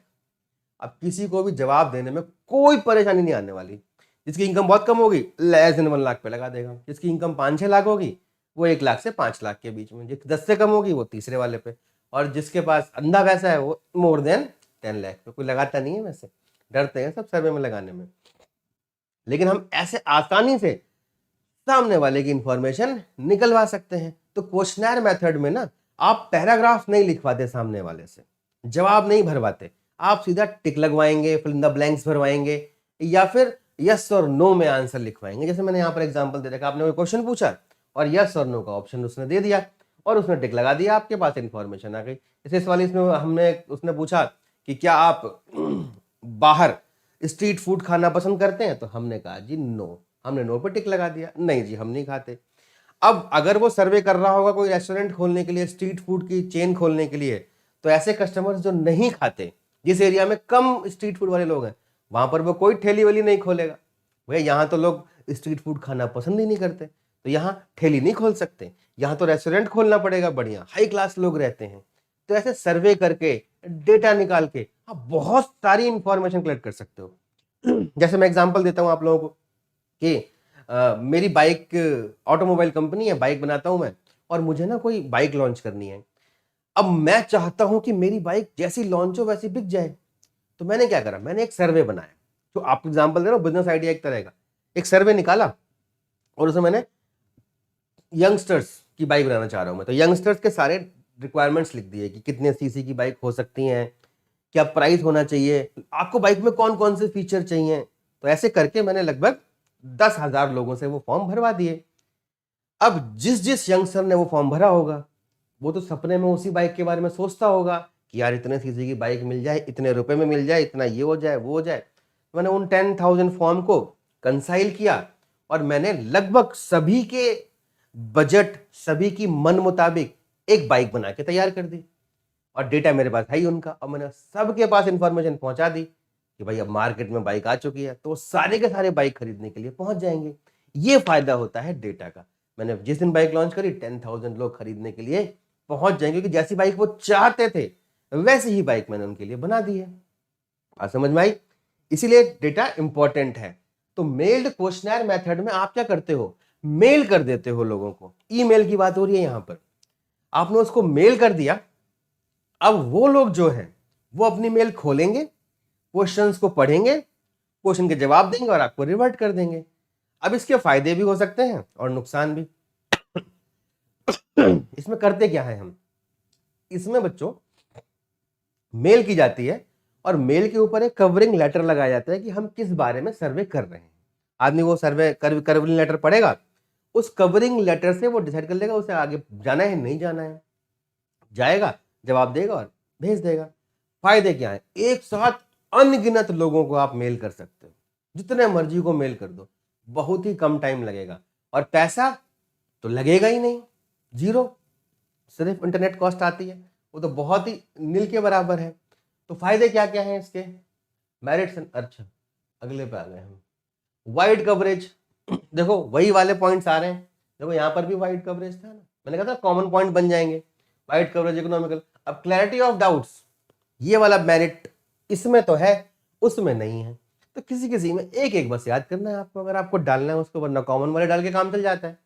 अब किसी को भी जवाब देने में कोई परेशानी नहीं आने वाली। जिसकी इनकम बहुत कम होगी लेस देन 1 लाख पे लगा देगा, जिसकी इनकम 5-6 लाख होगी वो 1 लाख से 5 लाख के बीच में, जिसकी 10 से कम होगी वो तीसरे वाले पे, और जिसके पास अंधा पैसा है वो मोर देन 10 लाख पे। कोई लगाता नहीं है, वैसे डरते हैं सब सर्वे में लगाने में, लेकिन हम ऐसे आसानी से सामने वाले की इंफॉर्मेशन निकलवा सकते हैं। तो क्वेश्चनर मेथड में ना आप पैराग्राफ नहीं लिखवाते सामने वाले से, जवाब नहीं भरवाते, आप सीधा टिक लगवाएंगे, फिल इन द ब्लैंक्स भरवाएंगे, या फिर यस और नो में आंसर लिखवाएंगे। जैसे मैंने यहाँ पर एग्जांपल दे रखा, आपने कोई क्वेश्चन पूछा और यस और नो का ऑप्शन उसने दे दिया और उसने टिक लगा दिया, आपके पास इन्फॉर्मेशन आ गई। जैसे इस वाली इसमें उसने पूछा कि क्या आप बाहर स्ट्रीट फूड खाना पसंद करते हैं, तो हमने कहा जी नो, हमने नो पे टिक लगा दिया, नहीं जी हम नहीं खाते। अब अगर वो सर्वे कर रहा होगा कोई रेस्टोरेंट खोलने के लिए, स्ट्रीट फूड की चेन खोलने के लिए, तो ऐसे कस्टमर्स जो नहीं खाते, जिस एरिया में कम स्ट्रीट फूड वाले लोग हैं, वहां पर वो कोई ठेली वाली नहीं खोलेगा। भैया यहाँ तो लोग स्ट्रीट फूड खाना पसंद ही नहीं करते, तो यहाँ ठेली नहीं खोल सकते, यहाँ तो रेस्टोरेंट खोलना पड़ेगा, बढ़िया हाई क्लास लोग रहते हैं। तो ऐसे सर्वे करके, डेटा निकाल के आप बहुत सारी इंफॉर्मेशन कलेक्ट कर सकते हो। जैसे मैं एग्जांपल देता हूं आप लोगों को कि मेरी बाइक, ऑटोमोबाइल कंपनी है, बाइक बनाता हूं मैं, और मुझे ना कोई बाइक लॉन्च करनी है। अब मैं चाहता हूं कि मेरी बाइक जैसी लॉन्च हो वैसी बिक जाए, तो मैंने क्या करा, मैंने एक सर्वे बनाया। तो आपको एग्जांपल दे रहा हूं, बिजनेस आइडिया एक तरह का। एक सर्वे निकाला और उसमें मैंने यंगस्टर्स की बाइक बनाना चाह रहा हूं मैं, तो यंगस्टर्स के सारे रिक्वायरमेंट्स लिख दिए कि कितने सीसी की बाइक हो सकती हैं, क्या प्राइस होना चाहिए, आपको बाइक में कौन कौन से फीचर चाहिए। तो ऐसे करके मैंने लगभग 10,000 लोगों से वो फॉर्म भरवा दिए। अब जिस जिस यंगस्टर ने वो फॉर्म भरा होगा, वो तो सपने में उसी बाइक के बारे में सोचता होगा कि यार इतने सीसी की बाइक मिल जाए, इतने रुपए में मिल जाए, इतना ये हो जाए वो हो जाए। मैंने उन 10,000 फॉर्म को कंसाइल किया और मैंने लगभग सभी के बजट, सभी की मन मुताबिक एक बाइक बना के तैयार कर दी। और डेटा मेरे पास है ही उनका, और मैंने सबके पास इंफॉर्मेशन पहुंचा दी कि भाई अब मार्केट में बाइक आ चुकी है, तो वो सारे के सारे बाइक खरीदने के लिए पहुंच जाएंगे। ये फायदा होता है डेटा का। मैंने जिस दिन बाइक लॉन्च करी, 10,000 लोग खरीदने के लिए पहुंच जाएंगे, क्योंकि जैसी बाइक वो चाहते थे वैसी ही बाइक मैंने उनके लिए बना दी है। बात समझ में आई? इसीलिए डेटा इंपॉर्टेंट है। तो मेल्ड क्वेश्चनर मेथड में आप क्या करते हो, मेल कर देते हो लोगों को। ईमेल की बात हो रही है यहां पर, आपने उसको मेल कर दिया। अब वो लोग जो हैं वो अपनी मेल खोलेंगे, क्वेश्चंस को पढ़ेंगे, क्वेश्चन के जवाब देंगे और आपको रिवर्ट कर देंगे। अब इसके फायदे भी हो सकते हैं और नुकसान भी। इसमें करते क्या है हम, इसमें बच्चों मेल की जाती है और मेल के ऊपर एक कवरिंग लेटर लगाया जाता है कि हम किस बारे में सर्वे कर रहे हैं। आदमी वो सर्वे कवरिंग लेटर पढ़ेगा, उस कवरिंग लेटर से वो डिसाइड कर लेगा उसे आगे जाना है नहीं जाना है। जाएगा, जवाब देगा और भेज देगा। फायदे क्या है, एक साथ अनगिनत लोगों को आप मेल कर सकते हो, जितने मर्जी को मेल कर दो, बहुत ही कम टाइम लगेगा और पैसा तो लगेगा ही नहीं, जीरो। सिर्फ इंटरनेट कॉस्ट आती है, वो तो बहुत ही नील के बराबर है। तो फायदे क्या क्या हैं इसके, मेरिट्स। अच्छा अगले पे आ गए हम, वाइड कवरेज। देखो वही वाले पॉइंट्स आ रहे हैं, देखो यहाँ पर भी वाइड कवरेज था ना, मैंने कहा था कॉमन पॉइंट बन जाएंगे, वाइड कवरेज, इकोनॉमिकल। अब क्लैरिटी ऑफ डाउट्स, ये वाला मेरिट इसमें तो है उसमें नहीं है, तो किसी किसी में एक एक बस याद करना है आपको, अगर आपको डालना है उसको, वरना कॉमन वाले डाल के काम चल जाता है।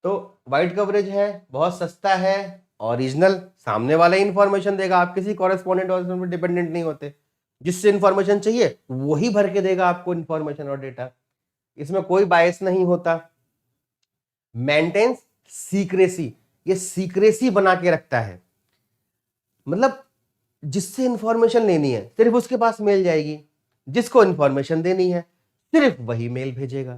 तो वाइड कवरेज है, बहुत सस्ता है, ओरिजिनल, सामने वाला इंफॉर्मेशन देगा, आप किसी कॉरेस्पॉन्डेंट और पर डिपेंडेंट नहीं होते, जिससे इंफॉर्मेशन चाहिए वही भर के देगा आपको इंफॉर्मेशन और डेटा, इसमें कोई बायस नहीं होता। मेंटेन्स सीक्रेसी, ये सीक्रेसी बना के रखता है, मतलब जिससे इंफॉर्मेशन लेनी है सिर्फ उसके पास मेल जाएगी, जिसको इंफॉर्मेशन देनी है सिर्फ वही मेल भेजेगा।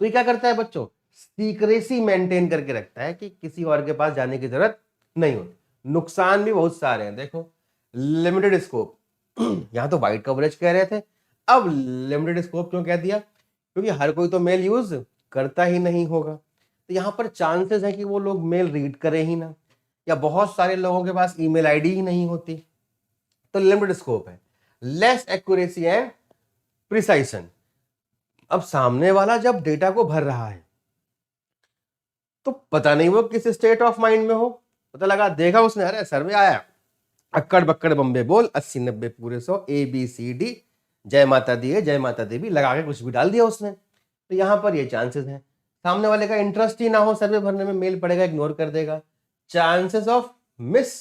तो ये क्या करता है बच्चों, सीक्रेसी मेंटेन करके रखता है कि किसी और के पास जाने की जरूरत नहीं होती। नुकसान भी बहुत सारे हैं, देखो लिमिटेड स्कोप, यहां तो वाइड कवरेज कह रहे थे, अब लिमिटेड स्कोप क्यों कह दिया, क्योंकि हर कोई तो मेल यूज करता ही नहीं होगा, तो यहां पर चांसेस है कि वो लोग मेल रीड करें ही ना, या बहुत सारे लोगों के पास ईमेल आईडी ही नहीं होती, तो लिमिटेड स्कोप है। लेस एक्यूरेसी एंड प्रिसाइशन, अब सामने वाला जब डेटा को भर रहा है तो पता नहीं वो किस स्टेट ऑफ माइंड में हो, पता लगा देखा उसने, अरे सर्वे आया, अक्कड़ बक्कड़ बम्बे बोल 80-90 पूरे 100 ABCD, जय माता दी है जय माता देवी लगा के कुछ भी डाल दिया उसने, तो यहां पर ये चांसेस हैं। सामने वाले का इंटरेस्ट ही ना हो सर्वे भरने में, मेल पड़ेगा इग्नोर कर देगा। चांसेस ऑफ मिस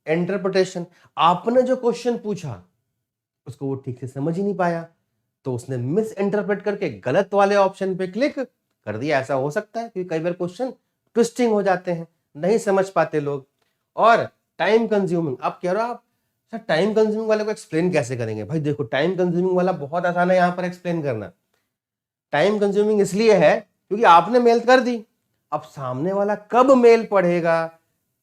इंटरप्रिटेशन, आपने जो क्वेश्चन पूछा उसको वो ठीक से समझ ही नहीं पाया, तो उसने मिस इंटरप्रेट करके गलत वाले ऑप्शन पे क्लिक कर दिया। ऐसा हो सकता है क्योंकि कई बार क्वेश्चन ट्विस्टिंग हो जाते हैं, नहीं समझ पाते लोग। और टाइम कंज्यूमिंग, आप कह रहे हो आप सर टाइम कंज्यूमिंग वाले को एक्सप्लेन कैसे करेंगे? भाई देखो, टाइम कंज्यूमिंग वाला बहुत आसान है यहाँ पर एक्सप्लेन करना। टाइम कंज्यूमिंग इसलिए है क्योंकि आपने मेल कर दी, अब सामने वाला कब मेल पढ़ेगा,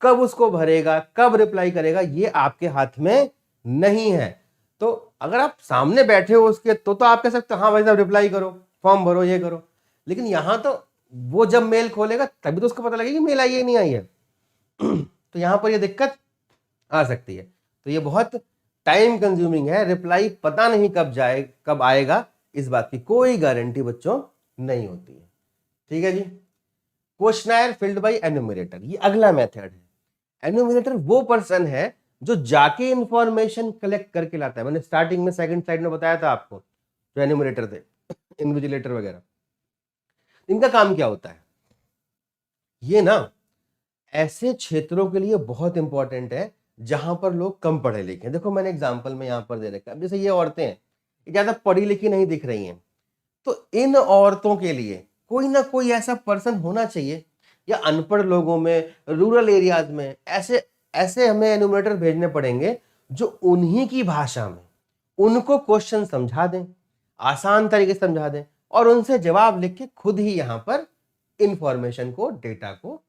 कब उसको भरेगा, कब रिप्लाई करेगा, ये आपके हाथ में नहीं है। तो अगर आप सामने बैठे हो उसके तो आप कह सकते हो हाँ भाई साहब रिप्लाई करो, फॉर्म भरो, ये करो। लेकिन यहां तो वो जब मेल खोलेगा तभी तो उसको पता लगेगा कि मेल आई है नहीं आई है। तो यहां पर ये दिक्कत आ सकती है। तो ये बहुत टाइम कंज्यूमिंग है, रिप्लाई पता नहीं कब जाए कब आएगा, इस बात की कोई गारंटी बच्चों नहीं होती है। ठीक है जी। क्वेश्चनर फिल्ड बाय एन्यूमरेटर, ये अगला मेथड है। एन्यूमरेटर वो पर्सन है जो जाके इंफॉर्मेशन कलेक्ट करके लाता है। मैंने स्टार्टिंग में सेकंड स्लाइड में बताया था आपको, जो एन्यूमरेटर थे इन्विजिलेटर वगैरह, इनका काम क्या होता है? ये ना ऐसे क्षेत्रों के लिए बहुत इंपॉर्टेंट है जहां पर लोग कम पढ़े लिखे हैं। देखो मैंने एग्जांपल में यहां पर दे रखा है, जैसे ये औरतें हैं, ये ज्यादा पढ़ी लिखी नहीं दिख रही हैं, तो इन औरतों के लिए कोई ना कोई ऐसा पर्सन होना चाहिए, या अनपढ़ लोगों में, रूरल एरियाज में, ऐसे ऐसे हमें एन्यूमरेटर भेजने पड़ेंगे जो उन्हीं की भाषा में उनको क्वेश्चन समझा दें, आसान तरीके से समझा दें, और उनसे जवाब लिख के खुद ही यहां पर इंफॉर्मेशन को, डेटा को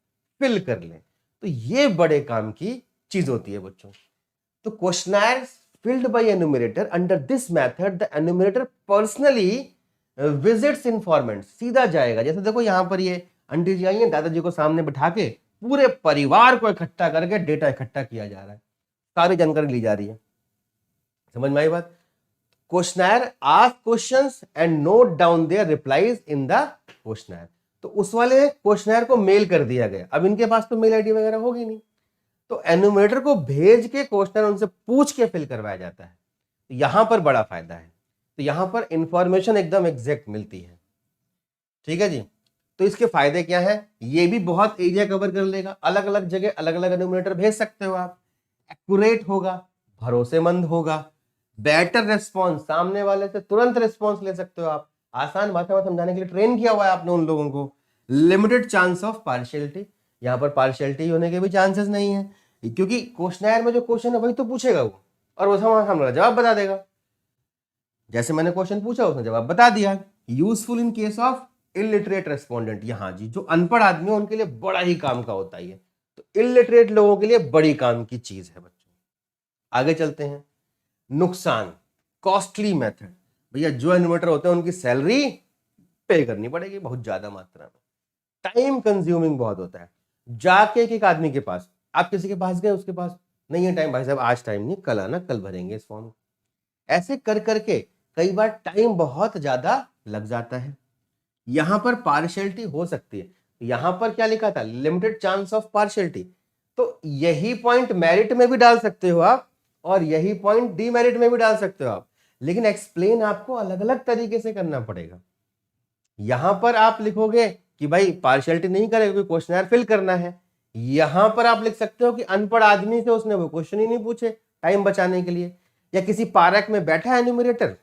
फिल कर लें। तो ये बड़े काम की चीज होती है बच्चों। तो questionnaire filled by enumerator, under this method the enumerator personally visits informant, सीधा जाएगा। जैसे देखो यहाँ पर ये आंटी जी आई हैं, दादाजी को सामने बिठा के पूरे परिवार को इकट्ठा करके डेटा इकट्ठा किया जा रहा है, सारी जानकारी ली जा रही है। समझ में आई बात? Questionnaire ask questions and note down their replies in the questionnaire. तो उस वाले क्वेश्चनर को मेल कर दिया गया, अब इनके पास तो मेल आईडी वगैरह होगी नहीं, तो एन्यूमरेटर को भेज के क्वेश्चन उनसे पूछ के फिल करवाया जाता है। तो यहां पर बड़ा फायदा है, तो यहां पर इंफॉर्मेशन एकदम एग्जैक्ट मिलती है। ठीक है जी। तो इसके फायदे क्या है? ये भी बहुत एरिया कवर कर लेगा, अलग अलग जगह अलग अलग एन्यूमरेटर भेज सकते हो आप, एक्यूरेट होगा, भरोसेमंद होगा, बेटर रिस्पॉन्स, सामने वाले से तुरंत रिस्पॉन्स ले सकते हो आप, आसान भाषा में समझाने के लिए ट्रेन किया हुआ है आपने उन लोगों को, लिमिटेड चांस ऑफ पार्शियलिटी, यहां पर पार्शियलिटी होने के भी चांसेस नहीं है, क्योंकि क्वेश्चनर में जो क्वेश्चन है वही तो पूछेगा वो, और वो हमारा जवाब बता देगा। जैसे मैंने क्वेश्चन पूछा उसने जवाब बता दिया। Useful in case of illiterate respondent, यहां जी जो अनपढ़ आदमी है उनके लिए बड़ा ही काम का होता है, तो इलिटरेट लोगों के लिए बड़ी काम की चीज है बच्चों। आगे चलते हैं। नुकसान, कॉस्टली मेथड, भैया जो एन्यूमरेटर होते हैं उनकी सैलरी पे करनी पड़ेगी बहुत ज्यादा मात्रा में, टाइम कंज्यूमिंग बहुत होता है। जाके एक आदमी के पास, आप किसी के पास गए, उसके पास नहीं है टाइम, भाई साहब आज टाइम नहीं, कल आना, कल भरेंगे इस फॉर्म। ऐसे कर करके कई बार टाइम बहुत ज्यादा लग जाता है। यहां पर पार्शियलिटी हो सकती है, यहां पर क्या लिखा था? Limited chance of partiality. तो यही पॉइंट मेरिट में भी डाल सकते हो आप, और यही पॉइंट डीमेरिट में भी डाल सकते हो आप, लेकिन एक्सप्लेन आपको अलग अलग तरीके से करना पड़ेगा। यहां पर आप लिखोगे कि भाई पार्शियलिटी नहीं करेगा, कोई क्वेश्चनर फिल करना है, यहां पर आप लिख सकते हो कि अनपढ़ आदमी से उसने वो क्वेश्चन ही नहीं पूछे टाइम बचाने के लिए, या किसी पार्क में बैठा है एन्यूमरेटर,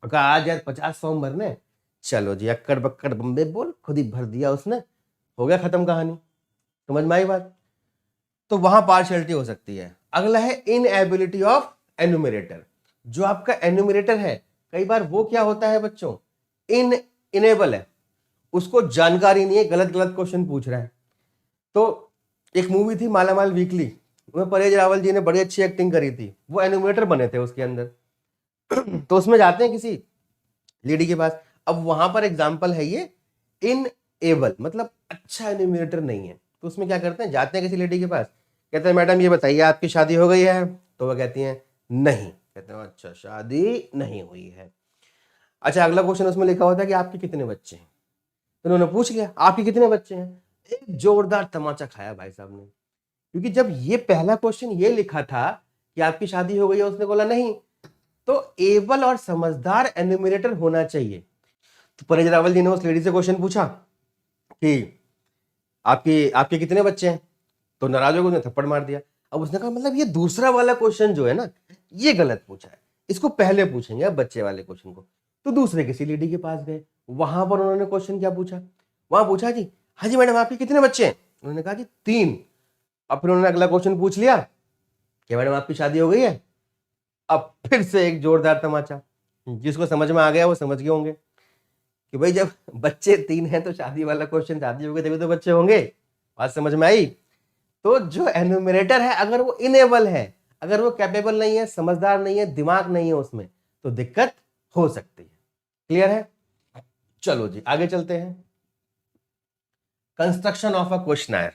कहा आज यार 50 फॉर्म भरने, चलो जी अक्कड़ बक्कड़ बम्बे बोल, खुद ही भर दिया उसने, हो गया खत्म कहानी। समझ में आई बात? तो वहां पार्शियलिटी हो सकती है। अगला है इनएबिलिटी ऑफ एन्यूमरेटर। जो आपका एन्यूमरेटर है कई बार वो क्या होता है बच्चों, इनेबल है, उसको जानकारी नहीं है, गलत गलत क्वेश्चन पूछ रहा है। तो एक मूवी थी मालामाल वीकली, उसमें परेश रावल जी ने बड़ी अच्छी एक्टिंग करी थी, वो एन्यूमरेटर बने थे उसके अंदर। तो उसमें जाते हैं किसी लेडी के पास, अब वहां पर एग्जाम्पल है ये इनएबल, मतलब अच्छा एन्यूमरेटर नहीं है। तो उसमें क्या करते हैं, जाते हैं किसी लेडी के पास, कहते हैं मैडम ये बताइए आपकी शादी हो गई है? तो वह कहती हैं नहीं। कहते हैं अच्छा शादी नहीं हुई है। अच्छा अगला क्वेश्चन उसमें लिखा होता है कि आपके कितने बच्चे हैं? तो उन्होंने पूछ लिया आपके कितने बच्चे हैं, एक जोरदार तमाचा खाया भाई साहब ने, क्योंकि जब ये पहला क्वेश्चन ये लिखा था कि आपकी शादी हो गई है, उसने बोला नहीं, तो एबल और समझदार एन्यूमरेटर होना चाहिए। तो परेश रावल जी ने उस लेडी से क्वेश्चन पूछा कि आपके कितने बच्चे हैं? तो नाराज हो गए, उसने थप्पड़ मार दिया। अब उसने कहा मतलब ये दूसरा वाला क्वेश्चन जो है ना ये गलत पूछा है, इसको पहले पूछेंगे अब बच्चे वाले क्वेश्चन को। तो दूसरे किसी लेडी के पास गए, वहां पर उन्होंने क्वेश्चन क्या पूछा, वहां पूछा जी हाँ जी मैडम आपके कितने बच्चे हैं? उन्होंने कहा जी 3। अब फिर उन्होंने अगला क्वेश्चन पूछ लिया कि मैडम आपकी शादी हो गई है? अब फिर से एक जोरदार तमाचा। जिसको समझ में आ गया वो समझ गए होंगे कि भाई जब बच्चे 3 हैं तो शादी वाला क्वेश्चन, शादी होगी तभी तो बच्चे होंगे। बात समझ में आई? तो जो एन्यूमरेटर है अगर वो इनेबल है, अगर वो कैपेबल नहीं है, समझदार नहीं है, दिमाग नहीं है उसमें, तो दिक्कत हो सकती है। क्लियर है? चलो जी आगे चलते हैं। Construction of a questionnaire.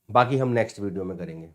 बाकी हम नेक्स्ट वीडियो में करेंगे।